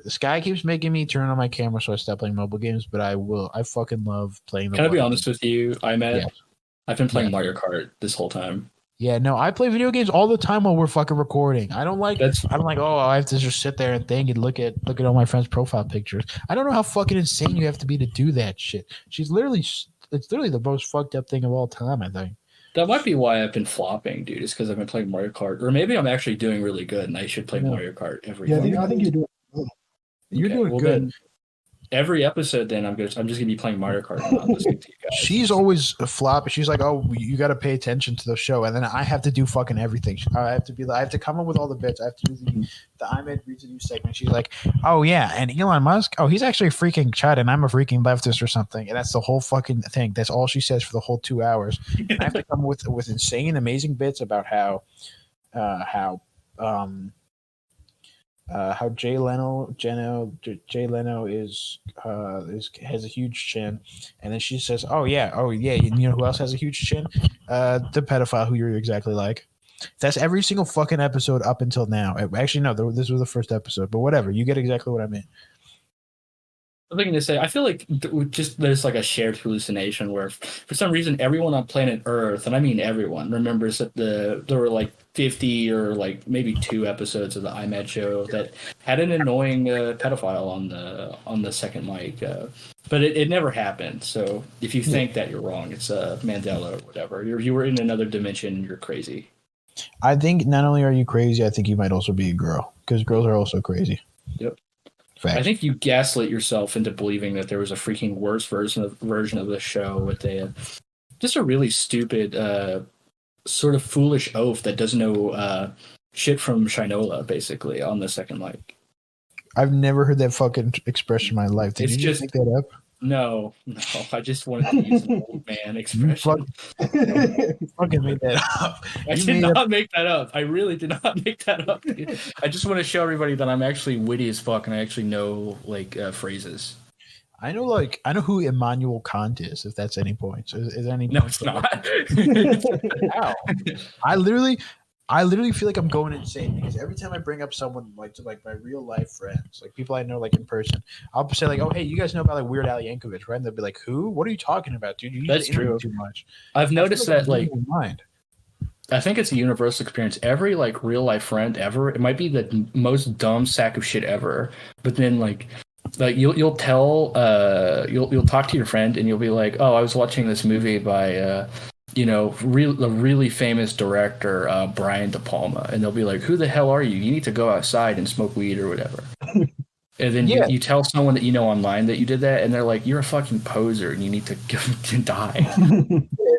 Sky keeps making me turn on my camera, so I stop playing mobile games. But I will. I fucking love playing. Can I be honest with you? I've been playing Yeah. Mario Kart this whole time. Yeah, no, I play video games all the time while we're fucking recording. I don't like. Oh, I have to just sit there and think and look at all my friends' profile pictures. I don't know how fucking insane you have to be to do that shit. It's literally the most fucked up thing of all time, I think. That might be why I've been flopping, dude. Is because I've been playing Mario Kart, or maybe I'm actually doing really good, and I should play Mario Kart every. Yeah, I think you're doing. You're doing good. Then, every episode, then I'm just gonna be playing Mario Kart and not listening to you guys. She's always a flop. She's like, "Oh, you got to pay attention to the show," and then I have to do fucking everything. I have to come up with all the bits. I have to do the Ahmed reads a new segment. She's like, "Oh yeah, and Elon Musk. Oh, he's actually a freaking chud, and I'm a freaking leftist or something." And that's the whole fucking thing. That's all she says for the whole 2 hours. And I have to come with insane, amazing bits about how Jay Leno has a huge chin, and then she says, "Oh yeah, you know who else has a huge chin? The pedophile who you're exactly like." That's every single fucking episode up until now. Actually, no, this was the first episode, but whatever. You get exactly what I mean. I'm thinking to say, I feel like there's like a shared hallucination where, for some reason, everyone on planet Earth, and I mean everyone, remembers that there were like 50 or like maybe 2 episodes of the iMed show that had an annoying pedophile on the second mic, but it never happened. So if you think that, you're wrong. It's Mandela or whatever. You were in another dimension. You're crazy. I think not only are you crazy, I think you might also be a girl, because girls are also crazy. Yep. Facts. I think you gaslit yourself into believing that there was a freaking worse version of the show with just a really stupid, sort of foolish oaf that doesn't know shit from Shinola, basically, on the second mic. I've never heard that fucking expression in my life. Did you just make that up? No. I just wanted to use an old man expression. You fucking made that up. I did not make that up. I really did not make that up. Dude. I just want to show everybody that I'm actually witty as fuck and I actually know like phrases. I know who Immanuel Kant is. If that's any point, is any? No, it's not. How? I literally feel like I'm going insane because every time I bring up someone to my real life friends, like people I know like in person, I'll say like, "Oh, hey, you guys know about like Weird Al Yankovic, right?" And they'll be like, "Who? What are you talking about, dude? You That's true. Too much." I've noticed that mind. I think it's a universal experience. Every like real life friend ever, it might be the most dumb sack of shit ever, but then like you'll talk to your friend and you'll be like, "Oh, I was watching this movie by a really famous director, Brian De Palma, and they'll be like, "Who the hell are you? You need to go outside and smoke weed or whatever." And then you tell someone that you know online that you did that, and they're like, "You're a fucking poser, and you need to die."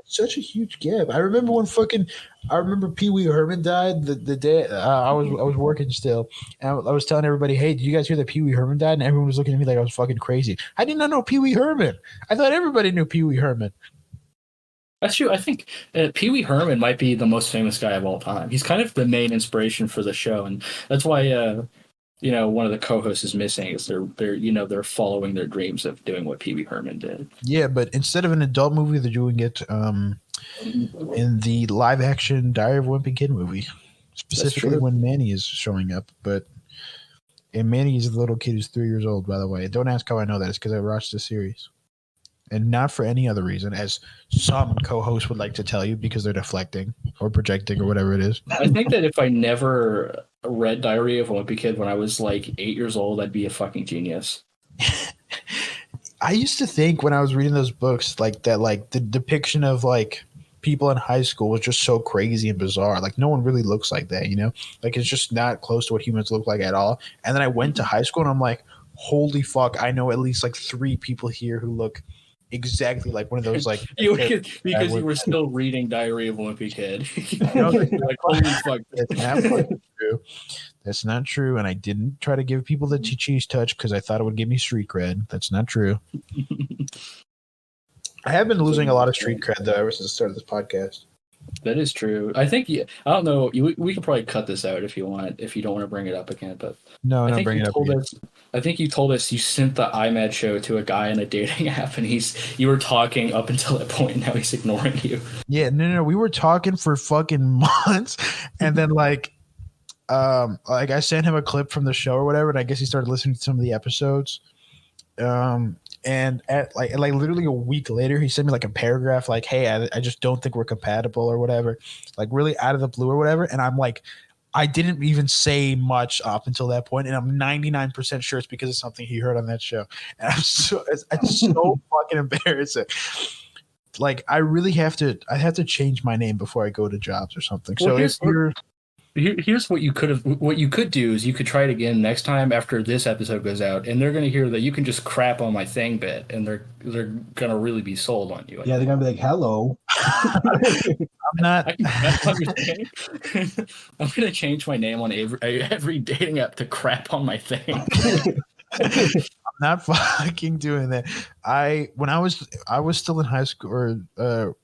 It's such a huge gap. I remember Pee Wee Herman died the day I was working still, and I was telling everybody, "Hey, did you guys hear that Pee Wee Herman died?" And everyone was looking at me like I was fucking crazy. I did not know Pee Wee Herman. I thought everybody knew Pee Wee Herman. That's true. I think Pee Wee Herman might be the most famous guy of all time. He's kind of the main inspiration for the show, and that's why one of the co-hosts is missing. Is they're following their dreams of doing what Pee Wee Herman did. Yeah, but instead of an adult movie, they're doing it in the live-action Diary of a Wimpy Kid movie, specifically when Manny is showing up. And Manny is the little kid who's 3 years old, by the way. Don't ask how I know that. It's because I watched the series. And not for any other reason, as some co-hosts would like to tell you, because they're deflecting or projecting or whatever it is. I think that if I never read Diary of a Wimpy Kid when I was like 8 years old, I'd be a fucking genius. I used to think when I was reading those books, like that, like the depiction of like people in high school was just so crazy and bizarre. Like no one really looks like that, Like it's just not close to what humans look like at all. And then I went to high school and I'm like, holy fuck, I know at least like 3 people here who look exactly like one of those, like because you were still reading Diary of a Wimpy Kid. Like, holy fuck, that's not true. That's not true. And I didn't try to give people the cheese touch because I thought it would give me street cred. That's not true. I have been losing a lot of street cred though ever since the start of this podcast. That is true. I think I don't know. We could probably cut this out if you want. If you don't want to bring it up again, but no, bring it up again. I think you told us you sent the iMad show to a guy in a dating app, and you were talking up until that point, and now he's ignoring you. Yeah, no. We were talking for fucking months, and then like I sent him a clip from the show or whatever, and I guess he started listening to some of the episodes. And at like literally a week later, he sent me like a paragraph like, "Hey, I just don't think we're compatible," or whatever, like really out of the blue or whatever. And I'm like, I didn't even say much up until that point, and I'm 99% sure it's because of something he heard on that show. And it's so fucking embarrassing. Like I have to change my name before I go to jobs or something. Well, so here's what you could do is you could try it again next time after this episode goes out, and they're going to hear that you can just crap on my thing bit, and they're going to really be sold on you. Yeah, they're going to be like, "Hello." I'm not. I'm going to change my name on every dating app to crap on my thing. I'm not fucking doing that. I was still in high school or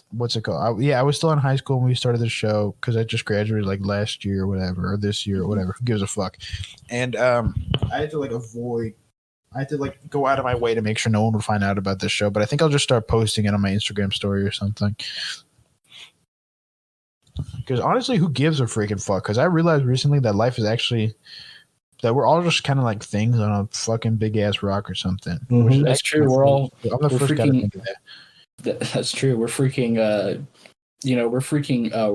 what's it called? I was still in high school when we started the show because I just graduated like last year or whatever, or this year or whatever. Who gives a fuck? And I had to go out of my way to make sure no one would find out about this show. But I think I'll just start posting it on my Instagram story or something. Because honestly, who gives a freaking fuck? Because I realized recently that life is actually that we're all just kind of like things on a fucking big ass rock or something. Mm-hmm. That's true. I'm the first guy to think of that. That's true. We're freaking,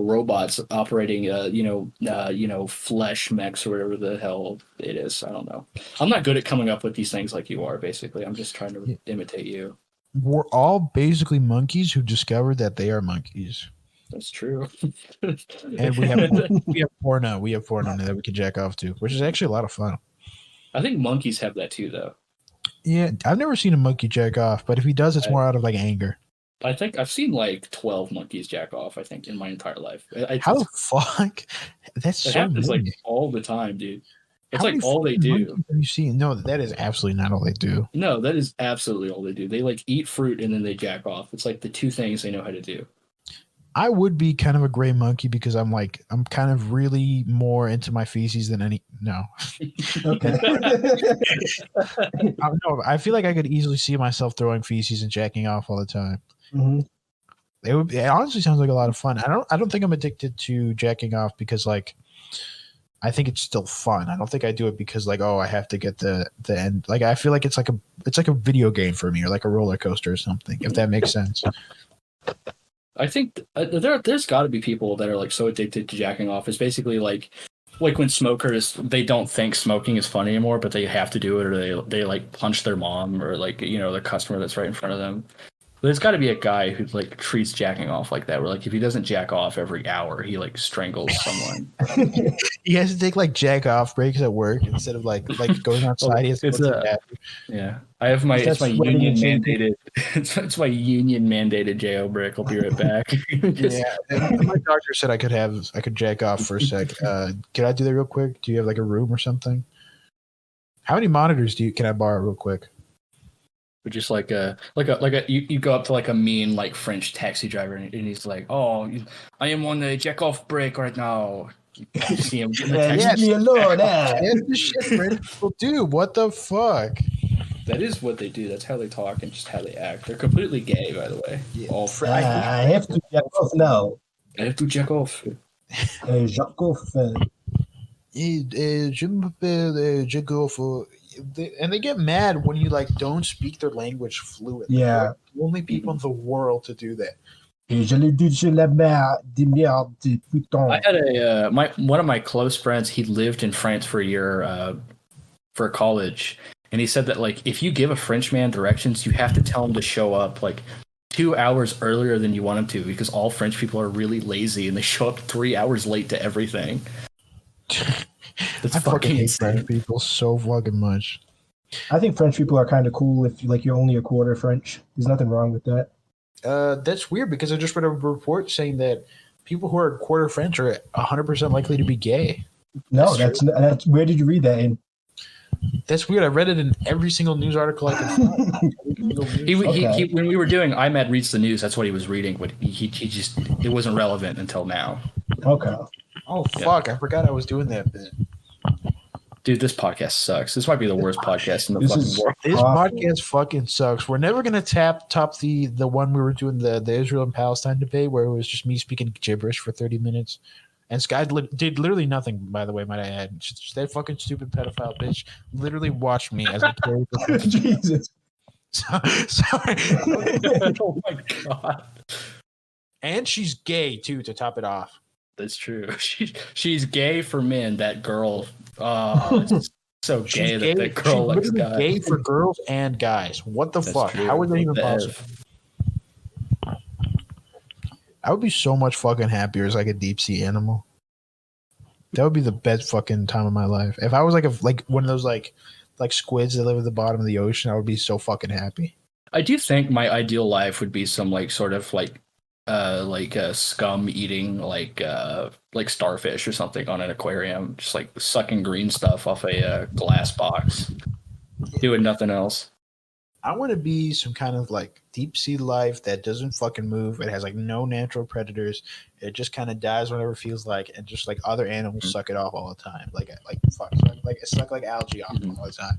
robots operating, flesh mechs or whatever the hell it is. I don't know. I'm not good at coming up with these things like you are. Basically, I'm just trying to imitate you. We're all basically monkeys who discovered that they are monkeys. That's true. And we have porno. We have porno that we can jack off to, which is actually a lot of fun. I think monkeys have that too, though. Yeah, I've never seen a monkey jack off, but if he does, it's more out of like anger. I think I've seen like 12 monkeys jack off, I think, in my entire life. How the fuck? That's so happens like all the time, dude. It's like all they do. Have you seen? No, that is absolutely not all they do. No, that is absolutely all they do. They like eat fruit and then they jack off. It's like the two things they know how to do. I would be kind of a gray monkey because I'm kind of really more into my feces than any. No. Okay. I feel like I could easily see myself throwing feces and jacking off all the time. Mm-hmm. It honestly sounds like a lot of fun. I don't think I'm addicted to jacking off because like I think it's still fun. I don't think I do it because like, oh, I have to get the end. Like I feel like it's like a video game for me or like a roller coaster or something, if that makes sense. I think there's got to be people that are like so addicted to jacking off. It's basically like when smokers, they don't think smoking is fun anymore, but they have to do it, or they like punch their mom or like the customer that's right in front of them. There's got to be a guy who like treats jacking off like that. Where like if he doesn't jack off every hour, he like strangles someone. He has to take like jack off breaks at work instead of like going outside. He has to It's go to the bathroom. Yeah, I have my That's it's my sweating union and shaking. mandated. It's my union mandated JO break. I'll be right back. Yeah, and my doctor said I could jack off for a sec. Can I do that real quick? Do you have like a room or something? How many monitors can I borrow real quick? But just you go up to like a mean like French taxi driver and he's like, "Oh, I am on the jack off break right now." You see him getting the Yeah, taxi. leave me alone. That's the shit French people do. What the fuck? That is what they do. That's how they talk and just how they act. They're completely gay, by the way. Yeah. All I have to jack off now. I have to jack off. Jack off. Je m'appelle jack off. And they get mad when you like don't speak their language fluently. Yeah. They're the only people in the world to do that. Je l'ai dit sur la mer de merde, putain. I had one of my close friends. He lived in France for a year for college, and he said that like if you give a French man directions, you have to tell him to show up like 2 hours earlier than you want him to, because all French people are really lazy and they show up 3 hours late to everything. That's I fucking hate insane. French people so fucking much. I think French people are kind of cool if like you're only a quarter French. There's nothing wrong with that. That's weird because I just read a report saying that people who are quarter French are 100% likely to be gay. No, that's where did you read that in? That's weird. I read it in every single news article I could find. He, when we were doing IMAD Reads the News, that's what he was reading, but he just, it wasn't relevant until now. Okay. Oh, fuck. I forgot I was doing that bit. Dude, this podcast sucks. This might be the worst podcast in the fucking world. This podcast fucking sucks. We're never going to top the one we were doing, the Israel and Palestine debate, where it was just me speaking gibberish for 30 minutes. And Sky did literally nothing, by the way, might I add. Just that fucking stupid pedophile bitch literally watched me as I carried the Jesus. Sorry. Oh my god. And she's gay, too, to top it off. That's true. She's gay for men. That girl, it's so gay that that girl likes guys. Gay for girls and guys. What the fuck? True. How is that even possible? I would be so much fucking happier as like a deep sea animal. That would be the best fucking time of my life. If I was like one of those like squids that live at the bottom of the ocean, I would be so fucking happy. I do think my ideal life would be some like sort of like scum eating like starfish or something on an aquarium, just like sucking green stuff off a glass box, doing nothing else. I want to be some kind of like deep sea life that doesn't fucking move. It has like no natural predators. It just kind of dies whenever it feels like, and just like other animals suck it off all the time. Like it's like algae off all the time.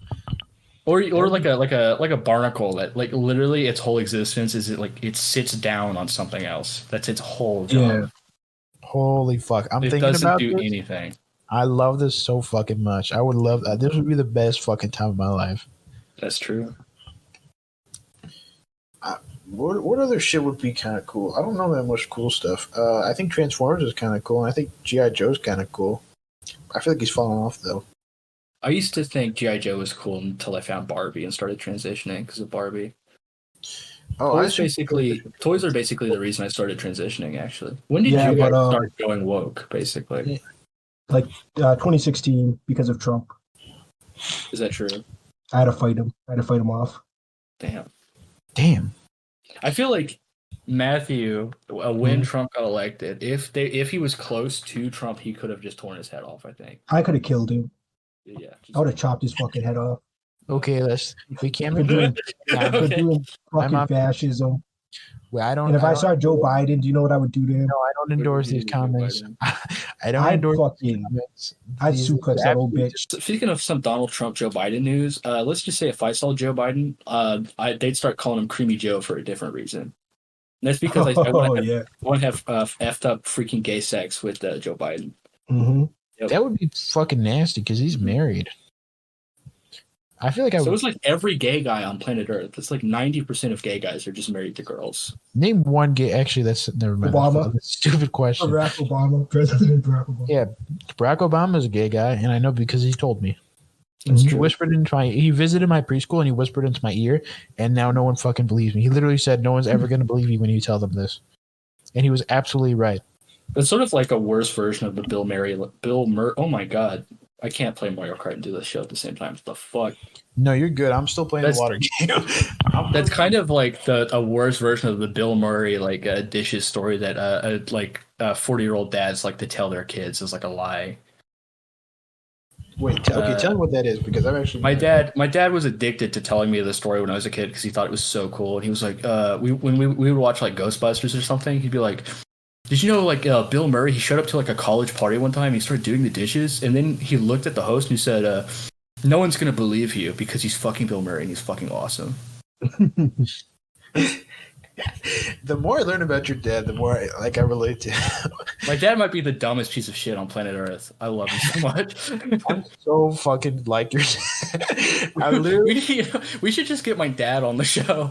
Or like a barnacle that like literally its whole existence is it sits down on something else. That's its whole job. Yeah. Holy fuck! I'm it thinking doesn't about do this. anything. I love this so fucking much. I would love that. This would be the best fucking time of my life. That's true. What other shit would be kind of cool? I don't know that much cool stuff. I think Transformers is kind of cool, and I think G.I. Joe's kind of cool. I feel like he's falling off though. I used to think G.I. Joe was cool until I found Barbie and started transitioning because of Barbie. Oh, Toys are basically the reason I started transitioning. Actually, when did you guys start going woke? Basically, like 2016 because of Trump. Is that true? I had to fight him. Off. Damn. I feel like Matthew, when Trump got elected, if he was close to Trump, he could have just torn his head off. I think I could have killed him. Yeah, I would have chopped his fucking head off. Okay, we can't be doing fucking I'm fascism. Well, I don't. And if I saw Joe Biden, do you know what I would do to him? No, I don't endorse these comments. I don't endorse comments. I'd super that old bitch. Speaking of some Donald Trump, Joe Biden news, let's just say if I saw Joe Biden, they'd start calling him Creamy Joe for a different reason. And that's because I want to have effed up freaking gay sex with Joe Biden. Mm-hmm. Yep. That would be fucking nasty because he's married. I feel like So it's like every gay guy on planet Earth. It's like 90% of gay guys are just married to girls. Name one gay. Actually, that's never mind. Obama. Stupid question. President Barack Obama. Yeah, Barack Obama is a gay guy, and I know because he told me. He visited my preschool and he whispered into my ear, and now no one fucking believes me. He literally said no one's ever going to believe you when you tell them this. And he was absolutely right. It's sort of like a worse version of the Bill Murray. Oh my god. I can't play Mario Kart and do this show at the same time. What the fuck? No, you're good. I'm still playing the water game. That's kind of like a worse version of the Bill Murray dishes story that 40-year-old dads like to tell their kids is like a lie. Wait, okay, tell me what that is, because I've actually my dad was addicted to telling me the story when I was a kid because he thought it was so cool, and he was like, when we would watch like Ghostbusters or something, he'd be like, did you know like Bill Murray? He showed up to like a college party one time. He started doing the dishes, and then he looked at the host and he said, "No one's gonna believe you because he's fucking Bill Murray and he's fucking awesome." The more I learn about your dad, the more I relate to him. My dad might be the dumbest piece of shit on planet Earth. I love him so much. I'm so fucking like your dad. We should just get my dad on the show.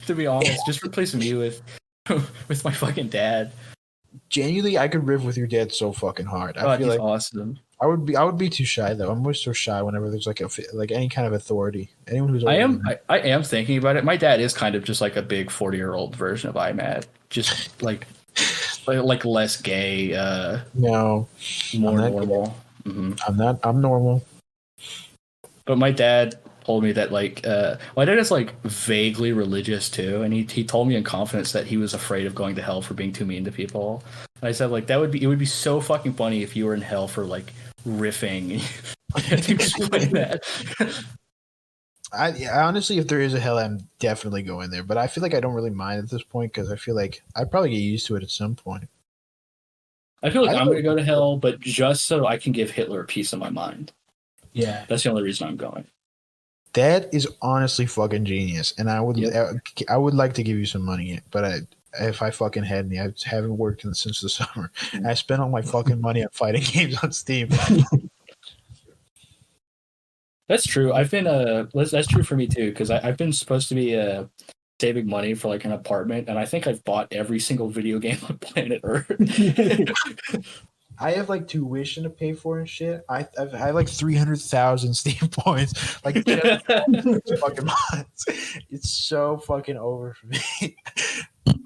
To be honest, just replace me with my fucking dad. Genuinely, I could riff with your dad so fucking hard. I feel like awesome. I would be too shy though. I'm always so shy whenever there's like any kind of authority. Anyone who's I am thinking about it. My dad is kind of just like a big 40-year-old version of IMAD, just like less gay. No, more normal. Mm-hmm. I'm normal. But my dad told me that my dad is like vaguely religious too, and he told me in confidence that he was afraid of going to hell for being too mean to people. And I said like it would be so fucking funny if you were in hell for like riffing. I had to explain that. I honestly, if there is a hell, I'm definitely going there. But I feel like I don't really mind at this point because I feel like I'd probably get used to it at some point. I feel like I'm going to go to hell, but just so I can give Hitler a piece of my mind. Yeah, that's the only reason I'm going. That is honestly fucking genius, and I would like to give you some money, but if I fucking had any, I haven't worked since the summer. I spent all my fucking money on fighting games on Steam. That's true. I've been that's true for me too, because I've been supposed to be saving money for like an apartment, and I think I've bought every single video game on planet Earth. I have like tuition to pay for and shit. I have like 300,000 Steam points. Like fucking months. It's so fucking over for me.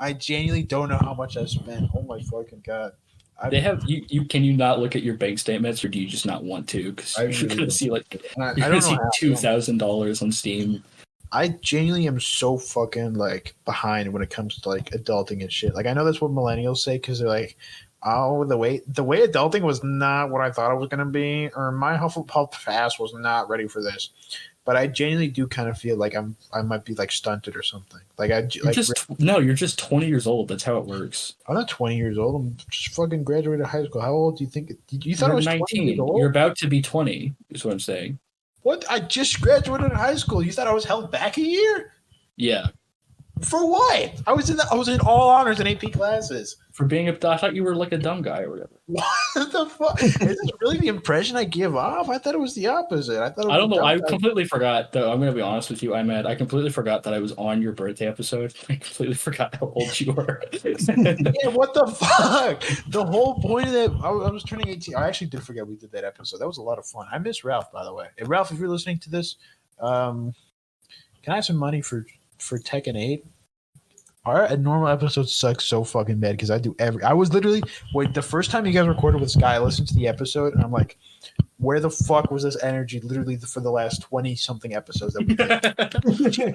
I genuinely don't know how much I've spent. Oh my fucking god. They have you. Can you not look at your bank statements, or do you just not want to? Because you're gonna see $2,000 on Steam. I genuinely am so fucking like behind when it comes to like adulting and shit. Like I know that's what millennials say because they're like, oh, the way adulting was not what I thought it was gonna be, or my Hufflepuff fast was not ready for this. But I genuinely do kind of feel like I might be like stunted or something. You're just 20 years old. That's how it works. I'm not 20 years old. I'm just fucking graduated high school. How old do you think? You thought I was 19. 20 years old? You're about to be 20. Is what I'm saying. What? I just graduated high school. You thought I was held back a year? Yeah. For what? I was in all honors and AP classes. For being I thought you were like a dumb guy or whatever. What the fuck? Is this really the impression I give off? I thought it was the opposite. I don't know. I completely forgot, though. I'm going to be honest with you, I completely forgot that I was on your birthday episode. I completely forgot how old you were. Yeah, what the fuck? The whole point of that, I was turning 18. I actually did forget we did that episode. That was a lot of fun. I miss Ralph, by the way. Hey, Ralph, if you're listening to this, can I have some money for Tekken 8? Our normal episodes suck so fucking bad because I was literally the first time you guys recorded with Sky, I listened to the episode and I'm like, where the fuck was this energy literally for the last 20 something episodes that we did?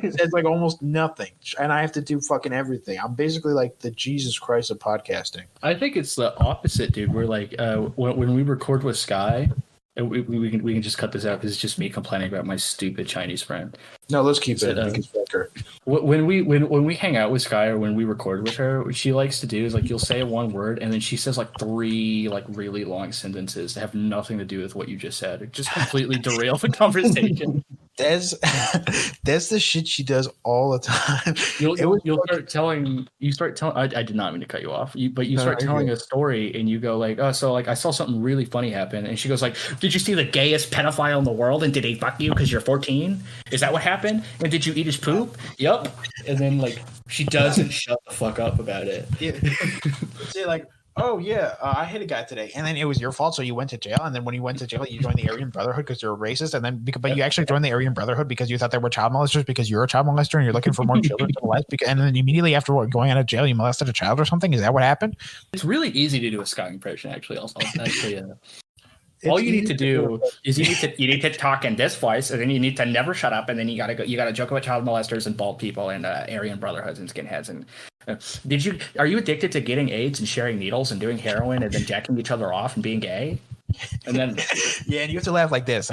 It's like almost nothing, and I have to do fucking everything. I'm basically like the Jesus Christ of podcasting. I think it's the opposite, dude. We're like when we record with Sky, and we can just cut this out because it's just me complaining about my stupid Chinese friend. No, let's keep it. When we hang out with Sky or when we record with her, what she likes to do is like you'll say one word and then she says like 3 like really long sentences that have nothing to do with what you just said. It just completely derail the conversation. That's the shit she does all the time. You start telling. I did not mean to cut you off. You start telling a story and you go like, oh, so like I saw something really funny happen, and she goes like, did you see the gayest pedophile in the world, and did he fuck you because you're 14? Is that what happened? And did you eat his poop? Yep. And then like she doesn't shut the fuck up about it. Yeah. Say like, oh yeah, I hit a guy today, and then it was your fault, so you went to jail. And then when you went to jail, you joined the Aryan Brotherhood because you're a racist, and then but you actually joined the Aryan Brotherhood because you thought they were child molesters because you're a child molester and you're looking for more children to molest. And then immediately after going out of jail, you molested a child or something. Is that what happened? It's really easy to do a Scott impression. Actually, I'll actually. All you need to do is you need to talk in this voice, and then you need to never shut up, and then you gotta joke about child molesters and bald people and Aryan brotherhoods and skinheads. And are you addicted to getting AIDS and sharing needles and doing heroin and then jacking each other off and being gay? And then yeah, and you have to laugh like this.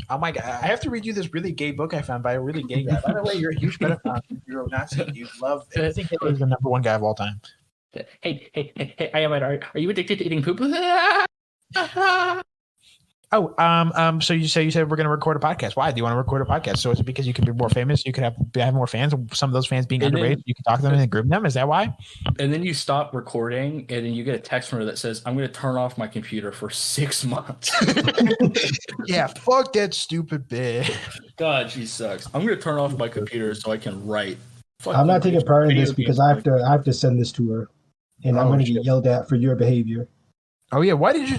Oh my god, I have to read you this really gay book I found by a really gay guy. By the way, you're a huge pedophile. You're a Nazi. You love. I think Hitler's the number one guy of all time. Hey, I am. Are you addicted to eating poop? So you said we're going to record a podcast. Why do you want to record a podcast? So is it because you can be more famous? You could have more fans. Some of those fans being underage. You can talk to them and group them. Is that why? And then you stop recording, and then you get a text from her that says, "I'm going to turn off my computer for 6 months." Yeah, fuck that stupid bitch. God, she sucks. I'm going to turn off my computer so I can write. I'm not taking part in this because I have to send this to her, and I'm going to get yelled at for your behavior. Oh yeah, why did you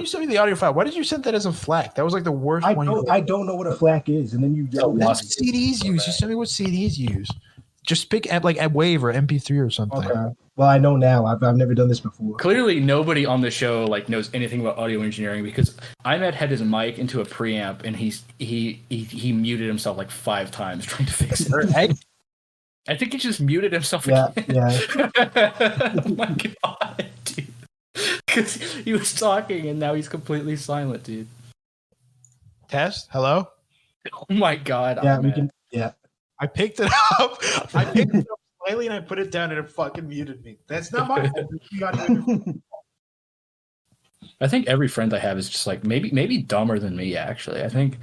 send me the audio file? Why did you send that as a FLAC? That was like the worst one. I don't know what a FLAC is, and then you yell. That's what CDs use. You send me what CDs use. Just pick at Wave or MP3 or something. Okay. Well, I know now. I've never done this before. Clearly, nobody on the show knows anything about audio engineering because Ahmed had his mic into a preamp and he muted himself 5 times trying to fix it. I think he just muted himself. Yeah. Oh my god, dude. Because he was talking and now he's completely silent, dude. Test? Hello? Oh my god. Yeah, we can. Yeah. I picked it up. Slightly and I put it down and it fucking muted me. That's not my fault. I think every friend I have is just maybe dumber than me, actually. I think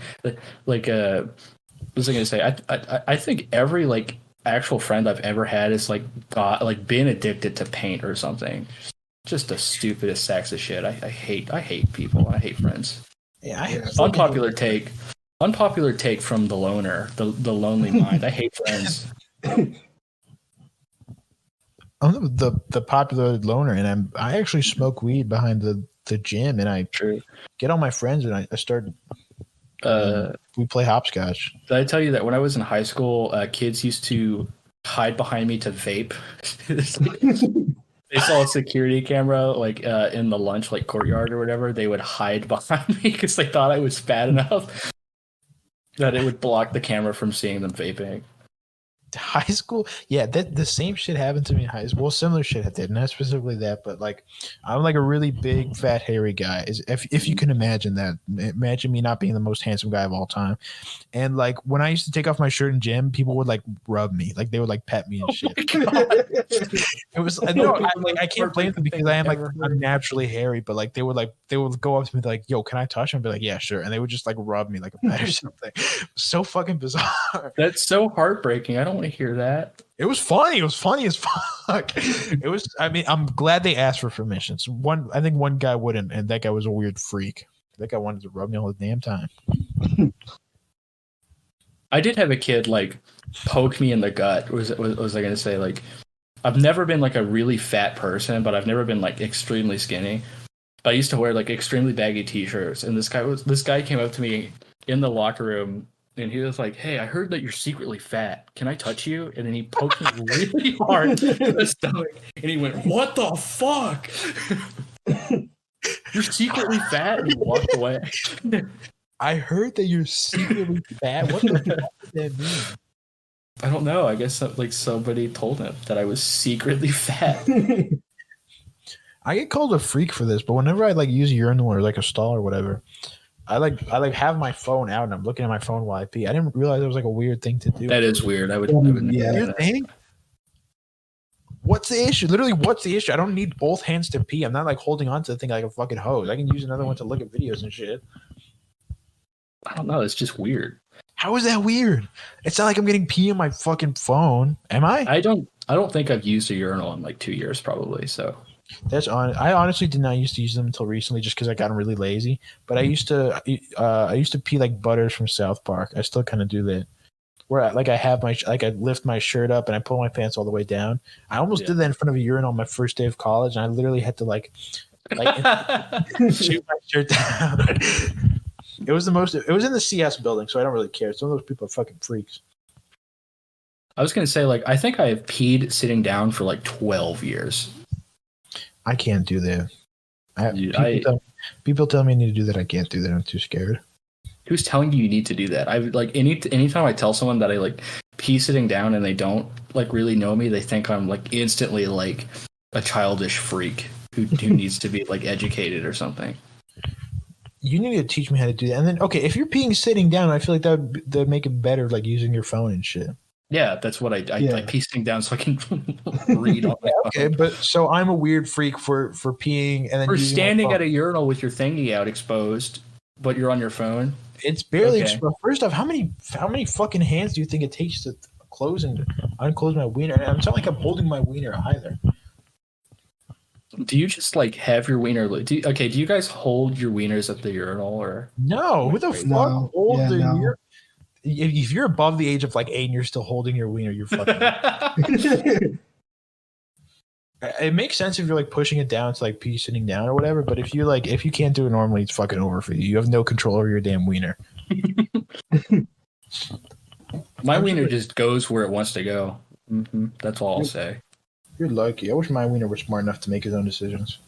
what was I gonna say? I think every actual friend I've ever had is been addicted to paint or something. Just the stupidest sacks of shit. I hate people. I hate friends. Yeah, unpopular take from the loner, the lonely mind. I hate friends. I'm the popular loner, and I actually smoke weed behind the gym, and I get all my friends, and I start. We play hopscotch. Did I tell you that when I was in high school, kids used to hide behind me to vape? They saw a security camera in the lunch courtyard or whatever. They would hide behind me because they thought I was fat enough that it would block the camera from seeing them vaping. High school, yeah, the same shit happened to me in high school. Well, similar shit did, not specifically that, but I'm a really big, fat, hairy guy. If you can imagine that, imagine me not being the most handsome guy of all time. And when I used to take off my shirt in gym, people would rub me, they would pet me and shit. It was I can't blame them because I am I'm naturally hairy, but they would go up to me yo, can I touch him? And be like, yeah, sure, and they would just rub me like a pet or something. So fucking bizarre. That's so heartbreaking. I don't want to hear that. It was funny. It was funny as fuck. It was. I mean, I'm glad they asked for permission. So I think one guy wouldn't, and that guy was a weird freak. That guy wanted to rub me all the damn time. I did have a kid poke me in the gut. Was I going to say I've never been a really fat person, but I've never been extremely skinny. But I used to wear extremely baggy t-shirts, and this guy came up to me in the locker room. And he was like, "Hey, I heard that you're secretly fat. Can I touch you?" And then he poked me really hard in the stomach. And he went, "What the fuck? You're secretly fat?" And he walked away. I heard that you're secretly fat. What the fuck does that mean? I don't know. I guess somebody told him that I was secretly fat. I get called a freak for this, but whenever I use a urinal or a stall or whatever, I have my phone out and I'm looking at my phone while I pee. I didn't realize it was a weird thing to do. That is weird. I would yeah. What's the issue? Literally, what's the issue? I don't need both hands to pee. I'm not holding on to the thing like a fucking hose. I can use another one to look at videos and shit. I don't know. It's just weird. How is that weird? It's not like I'm getting pee on my fucking phone. Am I? I don't think I've used a urinal in 2 years probably. So. That's on. I honestly did not used to use them until recently, just because I got really lazy. But I used to pee like Butters from South Park. I still kind of do that. where I lift my shirt up and I pull my pants all the way down. I almost did that in front of a urinal on my first day of college, and I literally had to shoot my shirt down. It was in the CS building, so I don't really care. Some of those people are fucking freaks. I was gonna say, I think I have peed sitting down for 12 years. I can't do that. People tell me I need to do that. I can't do that. I'm too scared. Who's telling you need to do that? Anytime I tell someone that I pee sitting down and they don't really know me, they think I'm instantly a childish freak who needs to be educated or something. You need to teach me how to do that. And then, okay, if you're peeing sitting down, I feel like that would make it better, using your phone and shit. Yeah, that's what I pee sitting down so I can read on my phone. Okay, but so I'm a weird freak for peeing and then for standing at a urinal with your thingy out exposed, but you're on your phone. It's barely exposed. First off, how many fucking hands do you think it takes to close and unclose my wiener? And it's not like I'm holding my wiener either. Do you just have your wiener? Do you guys hold your wieners at the urinal or no? Who the fuck holds their urinal? If you're above the age of 8 and you're still holding your wiener, you're fucking. It makes sense if you're pushing it down to pee sitting down or whatever. But if you can't do it normally, it's fucking over for you. You have no control over your damn wiener. My wiener just goes where it wants to go. Mm-hmm. That's all I'll say. You're lucky. I wish my wiener was smart enough to make his own decisions.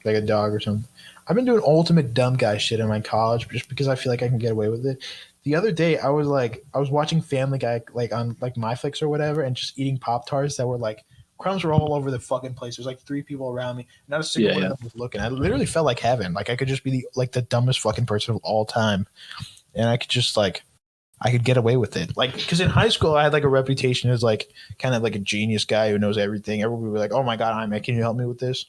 Like a dog or something. I've been doing ultimate dumb guy shit in my college just because I feel like I can get away with it. The other day, I was watching Family Guy on MyFlix or whatever, and just eating Pop-Tarts that were crumbs were all over the fucking place. There's 3 people around me. Not a single one of them was looking. I literally felt like heaven. I could just be the dumbest fucking person of all time, and I could just I could get away with it. Because in high school, I had a reputation as kind of a genius guy who knows everything. Everybody would be like, "Oh my god, can you help me with this?"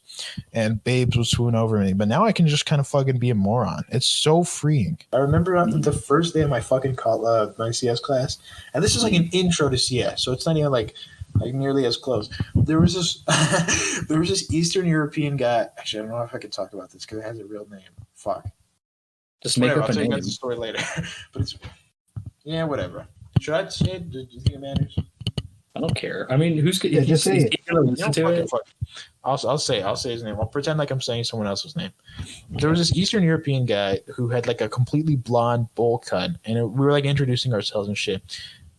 And babes would swoon over me. But now I can just kind of fucking be a moron. It's so freeing. I remember on the first day of my fucking my CS class, and this is an intro to CS, so it's not even nearly as close. There was this Eastern European guy. Actually, I don't know if I can talk about this because it has a real name. Fuck. Just make up a name. I'll tell you the story later. But it's. Yeah, whatever. Should I say it? Do you think it matters? I don't care. I mean, who's going to say it? Listen to it? I'll say his name. I'll pretend like I'm saying someone else's name. There was this Eastern European guy who had a completely blonde bowl cut, and we were introducing ourselves and shit.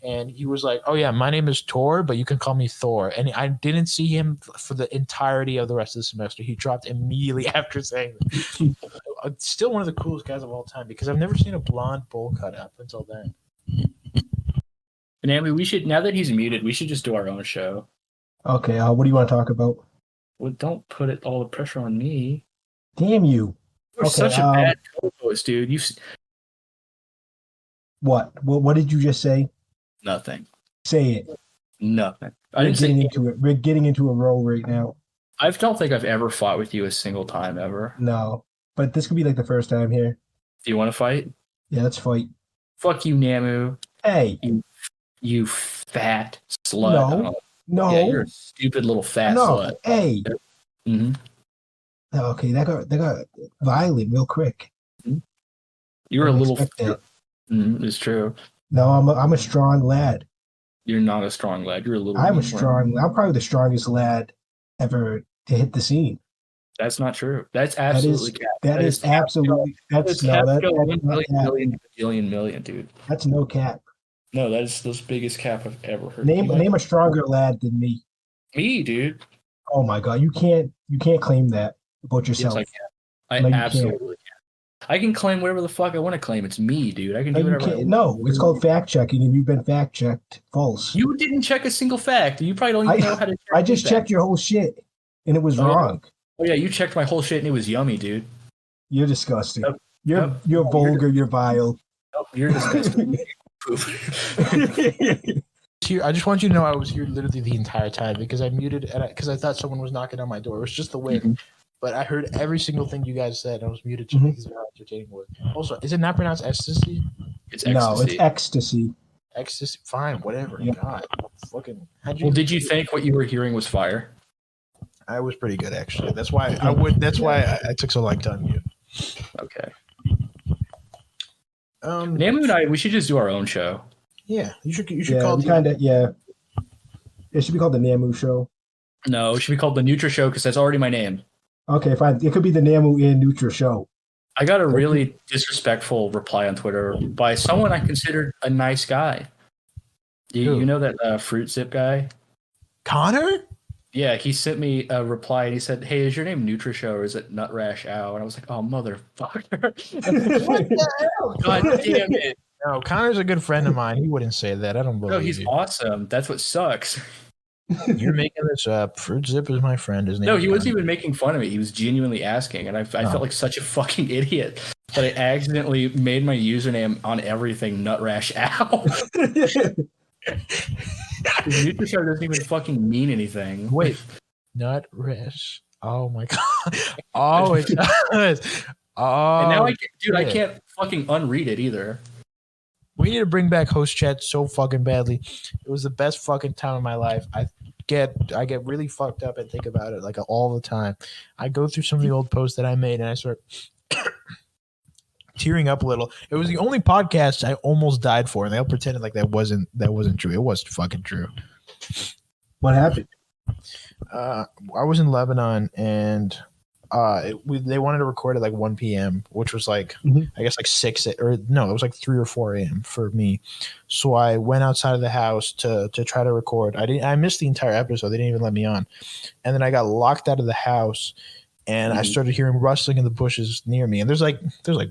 And he was like, "Oh yeah, my name is Tor, but you can call me Thor." And I didn't see him for the entirety of the rest of the semester. He dropped immediately after saying that. Still one of the coolest guys of all time because I've never seen a blonde bowl cut up until then. Naomi, we should, now that he's muted, we should just do our own show. Okay, what do you want to talk about? Well, don't put all the pressure on me. Damn you. You're such a bad co-host, dude. What did you just say? Nothing. Say it. Nothing. We're getting into a row right now. I don't think I've ever fought with you a single time ever. No, but this could be the first time here. Do you want to fight? Yeah, let's fight. Fuck you, Namu. Hey. You fat slut. No. Yeah, you're a stupid little fat slut. Hey. Mm-hmm. Okay, that got violent real quick. Mm-hmm. You're a little. It's true. No, I'm a strong lad. You're not a strong lad. You're a little. I'm probably the strongest lad ever to hit the scene. That's not true. That's absolutely cap. That is absolutely. That's million, dude. That's no cap. No, that's the biggest cap I've ever heard. Name a stronger lad than me. Me, dude. Oh my god, you can't claim that about yourself. Yes, I can. I absolutely can. I can claim whatever the fuck I want to claim. It's me, dude. I can do whatever I want. No, it's called fact checking, and you've been fact checked false. You didn't check a single fact. You probably don't even know how to check. I just checked your whole shit, and it was wrong. Oh yeah, you checked my whole shit, and it was yummy, dude. You're disgusting. You're vulgar. You're vile. You're disgusting. Here, I just want you to know I was here literally the entire time because I muted because I thought someone was knocking on my door. It was just the wind, mm-hmm. But I heard every single thing you guys said. And I was muted just because of how entertaining it was. Also, is it not pronounced ecstasy? It's ecstasy. No, it's ecstasy. Ecstasy, fine, whatever. Yep. God, fucking. Did you think what you were hearing was fire? I was pretty good actually. That's why I took so long to unmute. Okay. Namu and I, we should just do our own show. Yeah, you should call it. Kind of, yeah. It should be called the Namu Show. No, it should be called the Nutra Show because that's already my name. Okay, fine. It could be the Namu and Nutra Show. I got a really disrespectful reply on Twitter by someone I considered a nice guy. You know that Fruit Zip guy? Connor? Yeah, he sent me a reply and he said, "Hey, is your name Nutra Show or is it Nut Rash Ow?" And I was like, "Oh, motherfucker. What the hell? God damn it." No, Connor's a good friend of mine. He wouldn't say that. I don't believe No, he's you. awesome. That's what sucks. You're making this up. Fruit Zip is my friend. His name No, he wasn't even making fun of me. He was genuinely asking, and I felt like such a fucking idiot that I accidentally made my username on everything Nut Rash Ow. Nutra Show doesn't even fucking mean anything. Wait, Nut Rash. Oh my god. Oh, it does. Oh, and now I can't fucking unread it either. We need to bring back host chat so fucking badly. It was the best fucking time of my life. I get really fucked up and think about it like all the time. I go through some of the old posts that I made and I start tearing up a little. It was the only podcast I almost died for, and they all pretended like that wasn't true. It was fucking true. What happened? I was in Lebanon and they wanted to record at like 1 p.m., which was like, I guess like 6 or no, it was like 3 or 4 a.m. for me. So I went outside of the house to try to record. I missed the entire episode. They didn't even let me on. And then I got locked out of the house and I started hearing rustling in the bushes near me. And there's like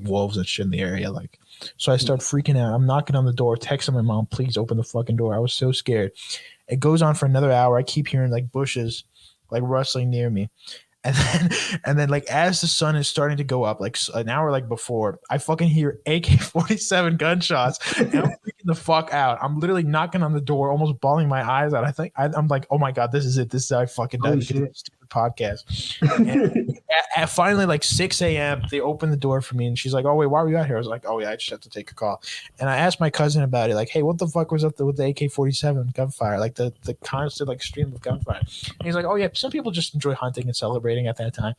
wolves and shit in the area. Like, so I start freaking out. I'm knocking on the door, texting my mom, please open the fucking door. I was so scared. It goes on for another hour. I keep hearing like bushes, like rustling near me. And then like as the sun is starting to go up, like an hour like before, I fucking hear AK-47 gunshots and I'm freaking the fuck out. I'm literally knocking on the door, almost bawling my eyes out. I'm like, oh my god, this is it. This is how I fucking done this stupid podcast. And at finally like 6 a.m. they open the door for me and she's like, oh wait, why are you out here? I was like, oh yeah, I just have to take a call. And I asked my cousin about it, like, hey, what the fuck was up with the AK-47 gunfire? Like the constant like stream of gunfire. And he's like, oh yeah, some people just enjoy hunting and celebrating at that time.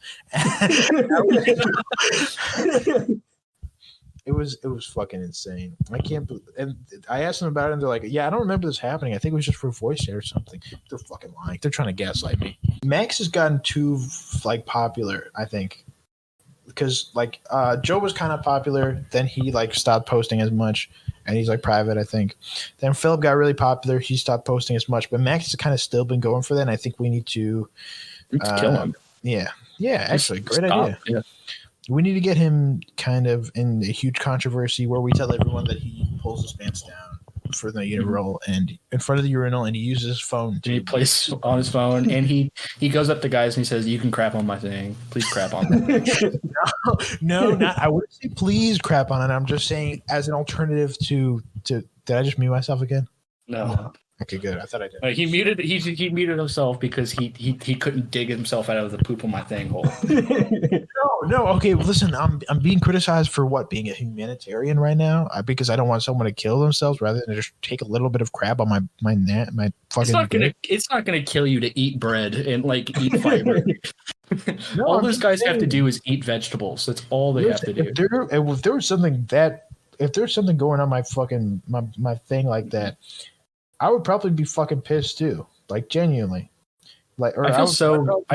It was fucking insane. I can't believe, and I asked them about it and they're like, yeah, I don't remember this happening. I think it was just for voice chat or something. They're fucking lying. They're trying to gaslight me. Max has gotten too like popular, I think, because like Joe was kind of popular, then he like stopped posting as much and he's like private, I think. Then Philip got really popular, he stopped posting as much, but Max has kind of still been going for that, and I think we need to kill him. Yeah, actually, great Stop. idea. Yeah. We need to get him kind of in a huge controversy where we tell everyone that he pulls his pants down for the urinal and in front of the urinal, and he uses his phone. He plays on his phone, and he goes up to guys and he says, "You can crap on my thing. Please crap on it." No, not. I wouldn't say please crap on it. I'm just saying as an alternative to. Did I just mute myself again? No. Okay, good. I thought I did. He muted himself because he couldn't dig himself out of the poop on my thing hole. No. Okay, listen. I'm being criticized for what, being a humanitarian right now because I don't want someone to kill themselves rather than just take a little bit of crap on my fucking. It's not gonna kill you to eat bread and like eat fiber. No, all those guys have to do is eat vegetables. That's all they have to do. If there was something going on my fucking my thing like that, I would probably be fucking pissed too. Like genuinely. Like, or I feel so.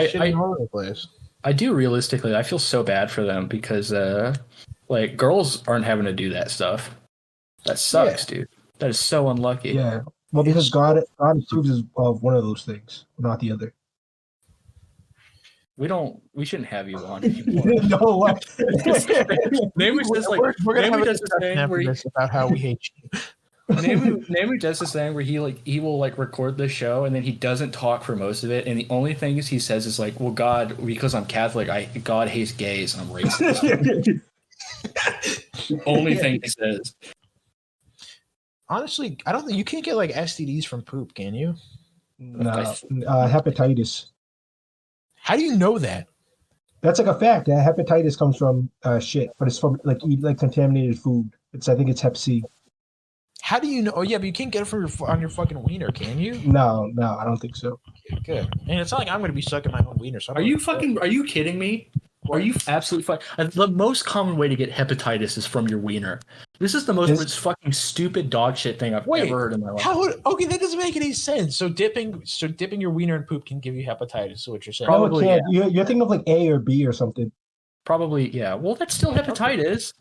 I do realistically. I feel so bad for them because, like, girls aren't having to do that stuff. That sucks, dude. That is so unlucky. Yeah. Well, because God approves of one of those things, not the other. We shouldn't have you on anymore. No. Maybe just like we're gonna have a thing where about how we hate you. Namu does this thing where he will like record the show and then he doesn't talk for most of it, and the only things he says is like, well, God, because I'm Catholic, God hates gays and I'm racist. The only thing he says. Honestly, I don't think you can't get like STDs from poop, can you? No. Hepatitis. How do you know that? That's like a fact. Hepatitis comes from shit, but it's from like contaminated food. I think it's Hep C. How do you know? Oh yeah, but you can't get it from on your fucking wiener, can you? No, I don't think so. Okay, good. And it's not like I'm going to be sucking my own wiener. So are you kidding me? Are you absolutely fine? The most common way to get hepatitis is from your wiener. This is the most fucking stupid dog shit thing I've ever heard in my life. Okay, that doesn't make any sense. So dipping your wiener in poop can give you hepatitis. Is what you're saying? Probably, no, it can't. You're thinking of like A or B or something. Probably, yeah. Well, that's still hepatitis.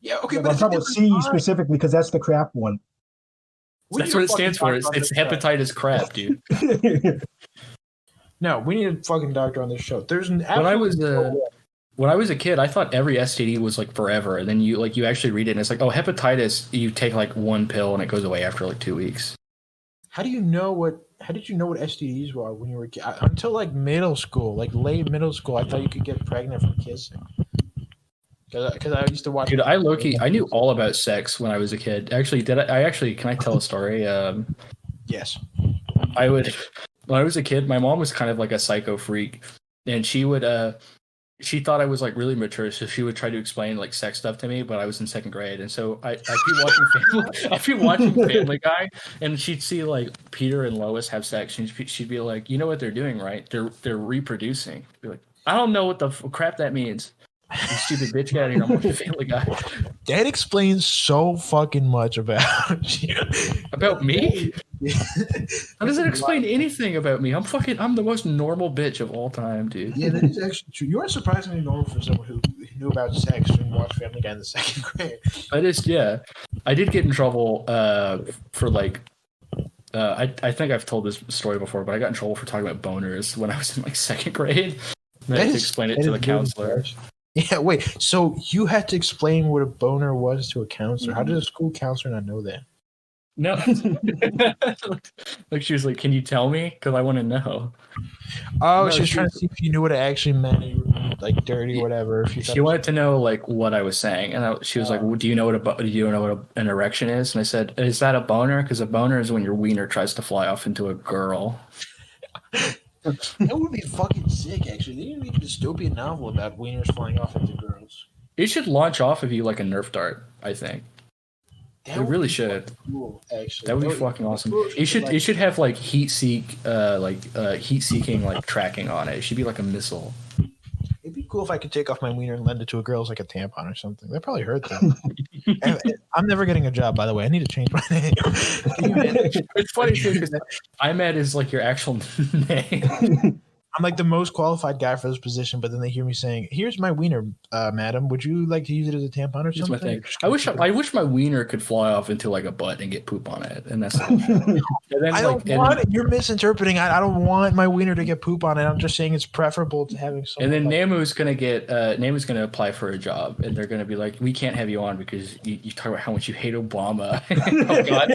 Yeah, okay, Yeah, but I'm talking about C specifically because that's the crap one. That's what it stands for. It's hepatitis crap, dude. No, we need a fucking doctor on this show. There's an when I was a kid, I thought every STD was like forever, and then you actually read it, and it's like, oh, hepatitis, you take like one pill and it goes away after like 2 weeks. How did you know what STDs were when you were a kid? Until like middle school, like late middle school, I thought you could get pregnant from kissing. Because I used to watch. Dude, I knew all about sex when I was a kid. Actually, can I tell a story? Yes. When I was a kid, my mom was kind of like a psycho freak, and she thought I was like really mature, so she would try to explain like sex stuff to me, but I was in second grade, and so I'd be watching Family Guy, and she'd see like Peter and Lois have sex, and she'd be like, you know what they're doing, right? They're reproducing. I'd be like, I don't know what the crap that means. You stupid bitch, get out of here! I'm watching Family Guy. That explains so fucking much about you. About me? How does it explain anything about me? I'm the most normal bitch of all time, dude. Yeah, that is actually true. You are surprisingly normal for someone who knew about sex and watched Family Guy in the second grade. I did get in trouble for like. I think I've told this story before, but I got in trouble for talking about boners when I was in like second grade. I had to explain it to the counselor. Yeah, wait. So you had to explain what a boner was to a counselor. How did a school counselor not know that? No. Like she was like, "Can you tell me? Because I want to know." Oh, she was trying to see if you knew what it actually meant. You were, like dirty, or whatever. If she wanted to know like what I was saying, and she was like, well, "Do you know what an erection is?" And I said, "Is that a boner? Because a boner is when your wiener tries to fly off into a girl." That would be fucking sick, actually. They need to make a dystopian novel about wieners flying off into girls. It should launch off of you like a Nerf dart, I think. It really should. Cool, actually. That would be fucking awesome. It should have like heat seeking like tracking on it. It should be like a missile. It'd be cool if I could take off my wiener and lend it to a girl as like a tampon or something. That probably hurt them. I'm never getting a job, by the way. I need to change my name. It's funny too because Ahmed is like your actual name. I'm like the most qualified guy for this position, but then they hear me saying, "Here's my wiener, madam. Would you like to use it as a tampon or something?" My thing. I wish my wiener could fly off into like a butt and get poop on it, and that's. And then, I don't want it. You're misinterpreting. I don't want my wiener to get poop on it. I'm just saying it's preferable to having. And then Namu's gonna apply for a job, and they're gonna be like, "We can't have you on because you talk about how much you hate Obama." Oh God,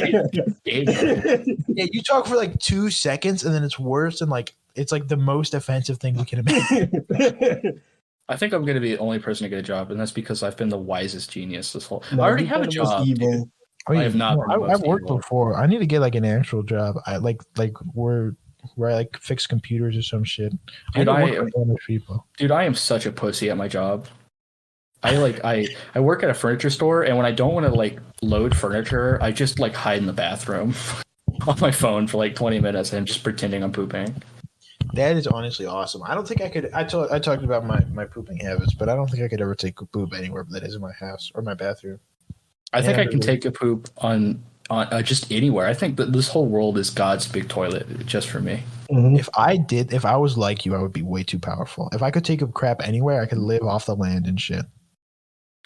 yeah, you talk for like 2 seconds, and then it's worse than like. It's like the most offensive thing we can imagine. I think I'm going to be the only person to get a job, and that's because I've been the wisest genius this whole. I already have a job. I have not. I've worked before. I need to get like an actual job. I like where I like fix computers or some shit. Dude, I am such a pussy at my job. I work at a furniture store, and when I don't want to like load furniture, I just like hide in the bathroom on my phone for like 20 minutes and just pretending I'm pooping. That is honestly awesome. I don't think I could. I talked about my pooping habits, but I don't think I could ever take a poop anywhere that isn't my house or my bathroom. I think I can take a poop on just anywhere. I think that this whole world is God's big toilet just for me. Mm-hmm. If I was like you, I would be way too powerful. If I could take a crap anywhere, I could live off the land and shit.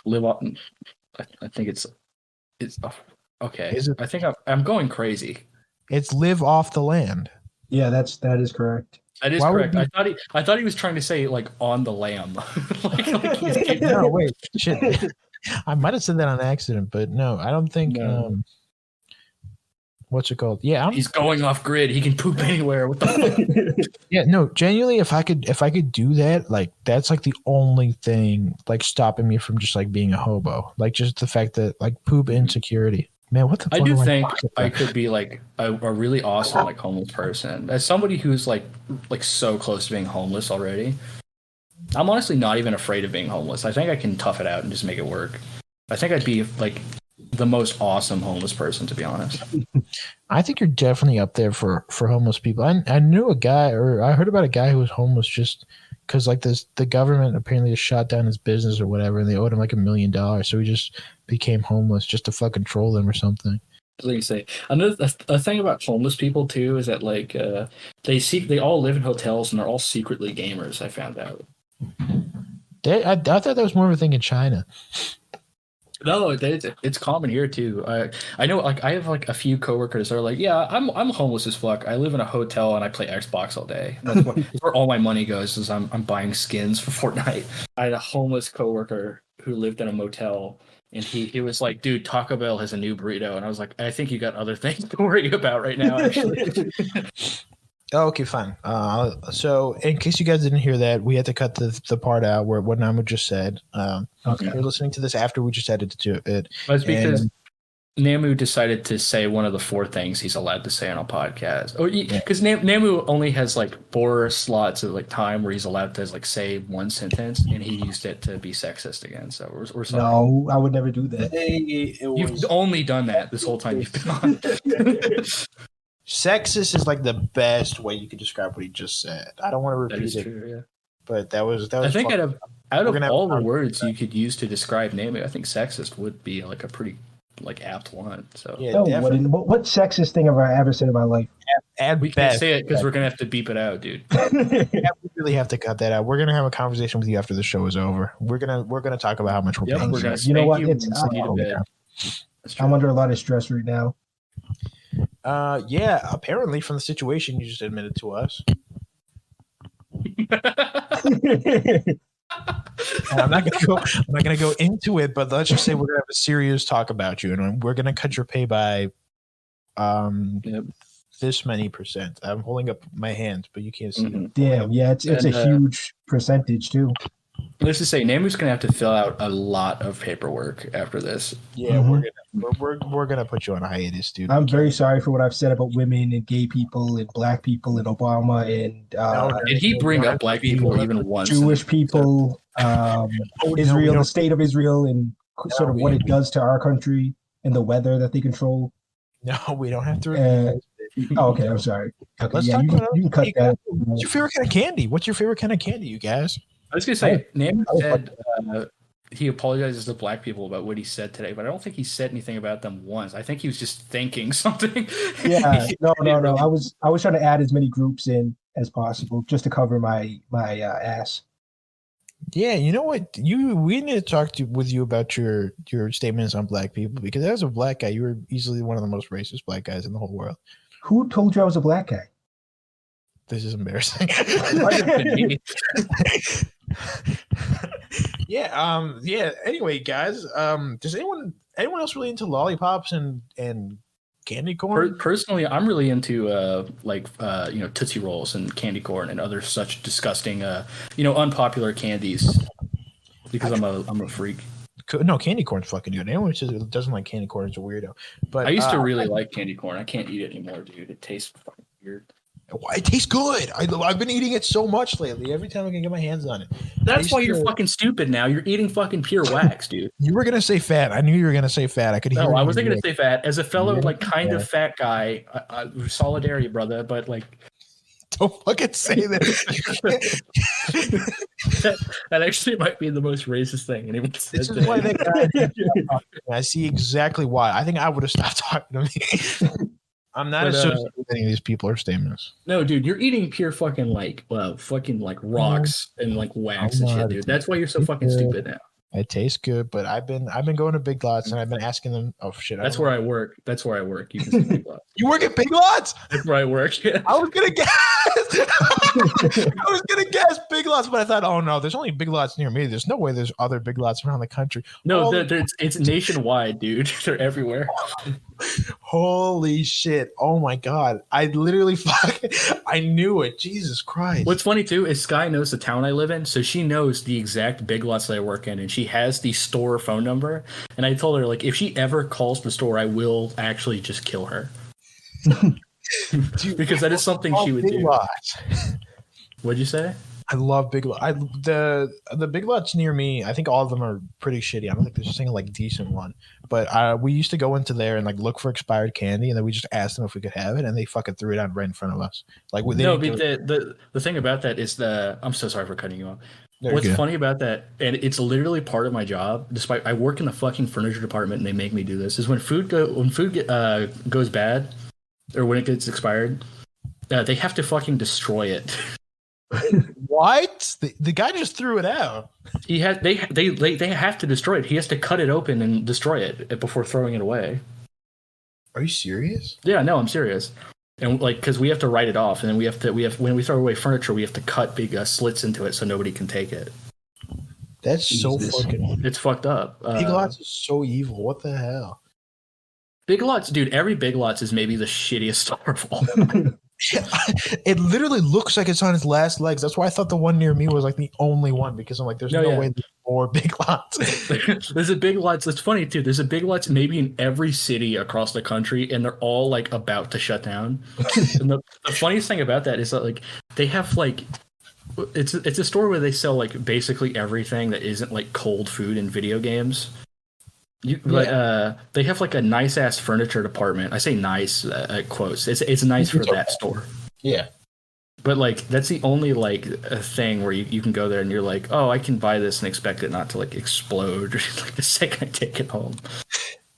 Live off. I think it's okay. I think I'm going crazy. It's live off the land. Yeah, that is correct. That is correct. I thought he was trying to say like on the lamb. No, wait, shit. I might have said that on accident, but no, I don't think. No. What's it called? Yeah, he's going off grid. He can poop anywhere. What the fuck? Yeah, no. Genuinely, if I could do that, like that's like the only thing like stopping me from just like being a hobo. Like just the fact that like poop insecurity. Man, what the fuck? I do think I could be like a really awesome like homeless person. As somebody who's like so close to being homeless already, I'm honestly not even afraid of being homeless. I think I can tough it out and just make it work. I think I'd be like the most awesome homeless person, to be honest. I think you're definitely up there for homeless people. I knew a guy, or I heard about a guy who was homeless just because like the government apparently has shot down his business or whatever, and they owed him like $1 million, so he just became homeless just to fucking troll them or something. Like you say, another a thing about homeless people too is that like they all live in hotels and they're all secretly gamers. I found out. I thought that was more of a thing in China. No, it's common here too. I know, like I have like a few coworkers that are like, yeah, I'm homeless as fuck. I live in a hotel and I play Xbox all day. That's where all my money goes. Is I'm buying skins for Fortnite. I had a homeless coworker who lived in a motel, and he was like, dude, Taco Bell has a new burrito, and I was like, I think you got other things to worry about right now, actually. Oh, okay, fine. So in case you guys didn't hear that, we had to cut the part out where what Namu just said. Okay. You're listening to this after we just edited to it. That's because Namu decided to say one of the 4 things he's allowed to say on a podcast. Because Namu only has like 4 slots of like time where he's allowed to like say one sentence, and he used it to be sexist again. So we're sorry. No, I would never do that. You've only done that this whole time you've been on. Sexist is like the best way you could describe what he just said. I don't want to repeat it. True, yeah. But that was I think out of all the words you you could use to describe Namu, I think sexist would be like a pretty like apt one. So yeah, No, what sexist thing have I ever said in my life? we can't say it because we're gonna have to beep it out, dude. We really have to cut that out. We're gonna have a conversation with you after the show is over. We're gonna talk about how much we're paying. We're gonna You know what? send you to bed. I'm under a lot of stress right now. Yeah, apparently from the situation you just admitted to us. I'm not gonna go into it, but let's just say we're gonna have a serious talk about you, and we're gonna cut your pay by this many percent. I'm holding up my hand, but you can't see them. Damn, yeah, it's a huge percentage too. Let's just say Namu's gonna have to fill out a lot of paperwork after this. Yeah, we're gonna put you on a hiatus, dude. I'm very sorry for what I've said about women and gay people and black people and Obama and did he bring up black people even once? Jewish people, Israel, the state of Israel, and sort of what it does to our country and the weather that they control. No, we don't have to. Okay, I'm sorry. Okay, Let's talk about you can cut that. What's your favorite kind of candy? What's your favorite kind of candy, you guys? I was gonna say, Namu said he apologizes to black people about what he said today, but I don't think he said anything about them once. I think he was just thinking something. Yeah, no. I was trying to add as many groups in as possible just to cover my ass. Yeah, you know what? We need to talk with you about your statements on black people, because as a black guy, you were easily one of the most racist black guys in the whole world. Who told you I was a black guy? This is embarrassing. Yeah. Anyway, guys, does anyone else really into lollipops and candy corn? Personally, I'm really into Tootsie Rolls and candy corn and other such disgusting unpopular candies, because I'm a freak. No, candy corn's fucking good. Anyone who says it doesn't like candy corn is a weirdo. But I used to really like candy corn. I can't eat it anymore, dude. It tastes fucking weird. It tastes good. I've been eating it so much lately. Every time I can get my hands on it. That's why you're fucking stupid now. You're eating fucking pure wax, dude. You were gonna say fat. I knew you were gonna say fat. I could hear. No, I wasn't gonna say fat. As a fellow kind of fat guy, solidarity, brother. But like, don't fucking say that. that actually might be the most racist thing anyone said. This is why that guy. I see exactly why. I think I would have stopped talking to me. I'm not associated with any of these people or statements. No, dude, you're eating pure fucking rocks and like wax and shit, dude. That's why you're so fucking stupid now. It tastes good, but I've been going to Big Lots and I've been asking them. Oh shit! That's where I work. You can see Big Lots. You work at Big Lots? That's where I work. Yeah. I was gonna guess. I was gonna guess Big Lots, but I thought, oh no, there's only Big Lots near me. There's no way there's other Big Lots around the country. No, it's nationwide, dude. They're everywhere. Holy shit! Oh my god! I literally I knew it. Jesus Christ! What's funny too is Sky knows the town I live in, so she knows the exact Big Lots that I work in, and she has the store phone number. And I told her, like, if she ever calls the store, I will actually just kill her. Dude, because that is something she would do. What'd you say? I love Big Lot. The Big Lots near me. I think all of them are pretty shitty. I don't think there's a single like decent one. But we used to go into there and like look for expired candy, and then we just asked them if we could have it, and they fucking threw it out right in front of us. Like no, but the thing about that is I'm so sorry for cutting you off. What's funny about that, and it's literally part of my job. Despite I work in the fucking furniture department, and they make me do this. Is when food goes bad, or when it gets expired, they have to fucking destroy it. What? The guy just threw it out. They have to destroy it. He has to cut it open and destroy it before throwing it away. Are you serious? Yeah, no, I'm serious. And like, because we have to write it off, and then we have when we throw away furniture, we have to cut big slits into it so nobody can take it. That's so fucking. It's fucked up. Big Lots is so evil. What the hell? Big Lots, dude. Every Big Lots is maybe the shittiest store of all. It literally looks like it's on its last legs. That's why I thought the one near me was like the only one, because I'm like, there's no way there's more Big Lots. There's a Big Lots. It's funny too. There's a Big Lots maybe in every city across the country, and they're all like about to shut down. And the funniest thing about that is that like they have like it's a store where they sell like basically everything that isn't like cold food and video games. They have like a nice ass furniture department. I say nice quotes. It's nice for that store. Yeah, but like that's the only like a thing where you can go there and you're like, oh, I can buy this and expect it not to like explode like the second I take it home.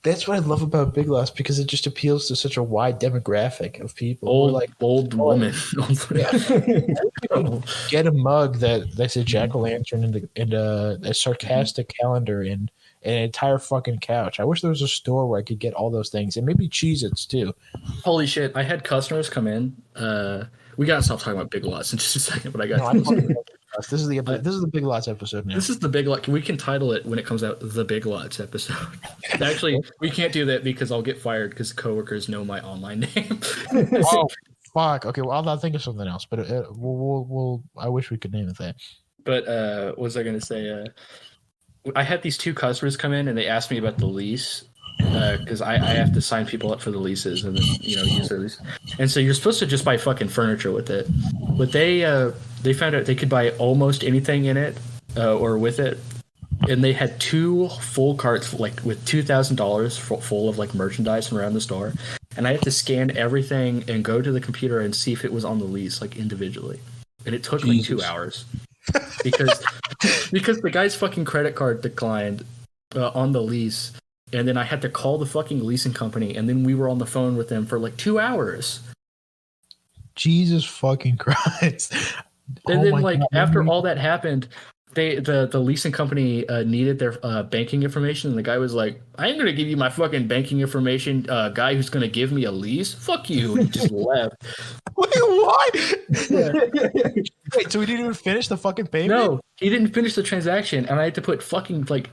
That's what I love about Big Lots, because it just appeals to such a wide demographic of people. Old women. Get a mug that's a jack-o'-lantern and a sarcastic calendar and an entire fucking couch. I wish there was a store where I could get all those things, and maybe Cheez-Its too. Holy shit! I had customers come in. We gotta stop talking about Big Lots in just a second, but I got. This is the Big Lots episode now. This is the Big Lot. We can title it when it comes out the Big Lots episode. Actually, we can't do that because I'll get fired because coworkers know my online name. Oh fuck! Okay, well I'll think of something else, but we'll I wish we could name it that. But what was I gonna say? I had these two customers come in and they asked me about the lease because I have to sign people up for the leases and then use their lease. And so you're supposed to just buy fucking furniture with it, but they found out they could buy almost anything in it or with it, and they had two full carts like with $2,000 full of like merchandise from around the store, and I had to scan everything and go to the computer and see if it was on the lease like individually, and it took like 2 hours. because the guy's fucking credit card declined on the lease, and then I had to call the fucking leasing company, and then we were on the phone with them for like 2 hours. Jesus fucking Christ! And then like after all that happened, the leasing company needed their banking information, and the guy was like, I ain't gonna give you my fucking banking information, guy who's gonna give me a lease, fuck you. And he just left. Wait, what? Yeah. Wait, so we didn't even finish the fucking payment? No, he didn't finish the transaction, and I had to put fucking like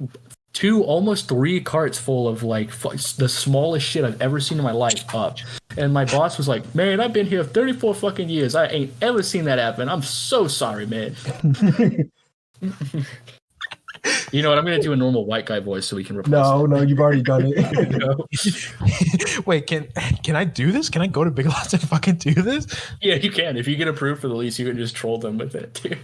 almost 3 carts full of like the smallest shit I've ever seen in my life up. And my boss was like, man, I've been here 34 fucking years. I ain't ever seen that happen. I'm so sorry, man. You know what? I'm going to do a normal white guy voice so we can replace No, you've already done it. Wait, can I do this? Can I go to Big Lots and fucking do this? Yeah, you can. If you get approved for the lease, you can just troll them with it, too.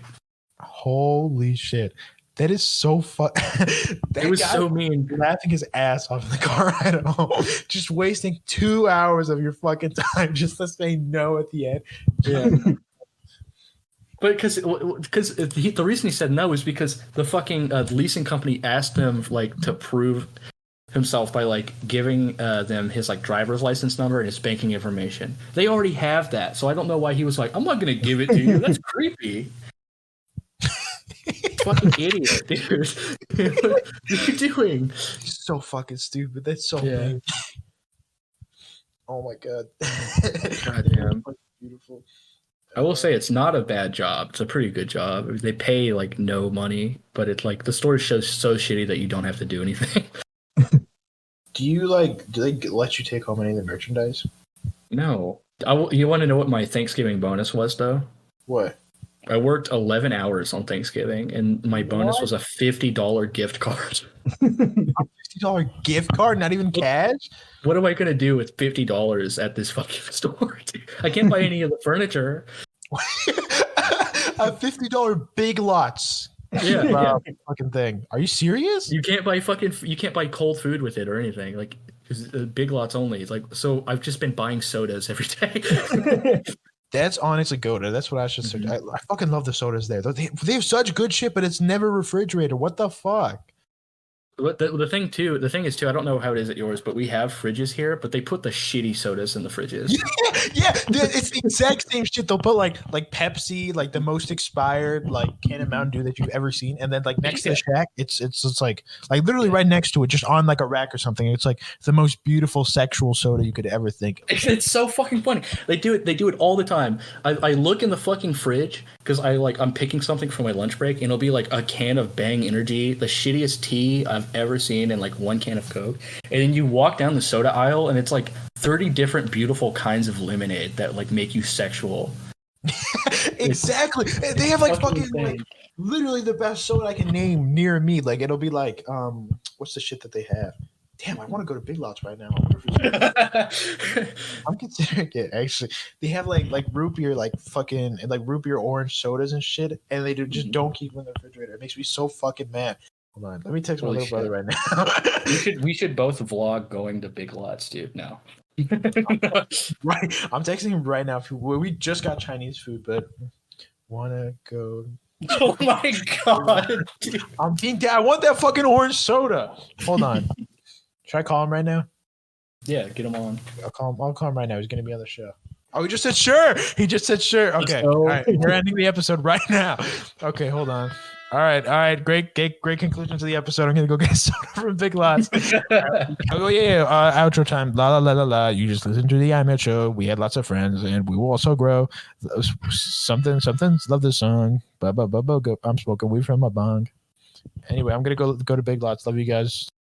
Holy shit. That is so fun. It was so mean. Laughing his ass off in the car ride home. Just wasting 2 hours of your fucking time just to say no at the end. Yeah. But because the reason he said no is because the fucking leasing company asked him like to prove himself by like giving them his like driver's license number and his banking information. They already have that, so I don't know why he was like, I'm not gonna give it to you. That's creepy. Fucking idiot, dude. What are you doing? He's so fucking stupid. That's so mean. Oh my god. God damn. Beautiful. I will say it's not a bad job. It's a pretty good job. They pay like no money, but it's like the store shows so shitty that you don't have to do anything. Do they let you take home any of the merchandise? No. You want to know what my Thanksgiving bonus was though? What? I worked 11 hours on Thanksgiving, and my bonus was a $50 gift card. A $50 gift card? Not even cash? What am I going to do with $50 at this fucking store? I can't buy any of the furniture. A $50 Big Lots. Yeah. Fucking thing. Are you serious? You can't buy cold food with it or anything. Like, because Big Lots only. It's like, so I've just been buying sodas every day. That's honestly good. That's what I should search. I fucking love the sodas there. They have such good shit, but it's never refrigerated. What the fuck? But the thing is too, I don't know how it is at yours, but we have fridges here, but they put the shitty sodas in the fridges. Yeah, it's the exact same shit. They'll put like Pepsi, like the most expired like can of Mountain Dew that you've ever seen, and then like next to the shack, it's like literally right next to it, just on like a rack or something. It's like the most beautiful sexual soda you could ever think of. It's so fucking funny. They do it all the time. I look in the fucking fridge because I'm picking something for my lunch break, and it'll be like a can of Bang Energy, the shittiest tea I've ever seen, and like one can of Coke. And then you walk down the soda aisle, and it's like 30 different beautiful kinds of lemonade that like make you sexual. Exactly. They have like fucking like literally the best soda I can name near me. Like it'll be like what's the shit that they have? Damn, I want to go to Big Lots right now. I'm considering it actually. They have like root beer, like fucking like root beer orange sodas and shit, and they just don't keep them in the refrigerator. It makes me so fucking mad. Hold on, let me text my little brother right now. we should both vlog going to Big Lots, dude. No. Right, I'm texting him right now. We just got Chinese food, but wanna go. Oh my god, dude. I'm being I want that fucking orange soda. Hold on. Should I call him right now? Yeah, get him on. I'll call him right now. He's gonna be on the show. Oh, he just said sure. He just said sure. Okay. All right. We're ending the episode right now. Okay, hold on. All right. Great conclusion to the episode. I'm gonna go get a soda from Big Lots. Oh yeah. Outro time. La la la la la. You just listen to the iMet show. We had lots of friends, and we will also grow. Something. Love this song. I'm smoking weed from my bong. Anyway, I'm gonna go to Big Lots. Love you guys.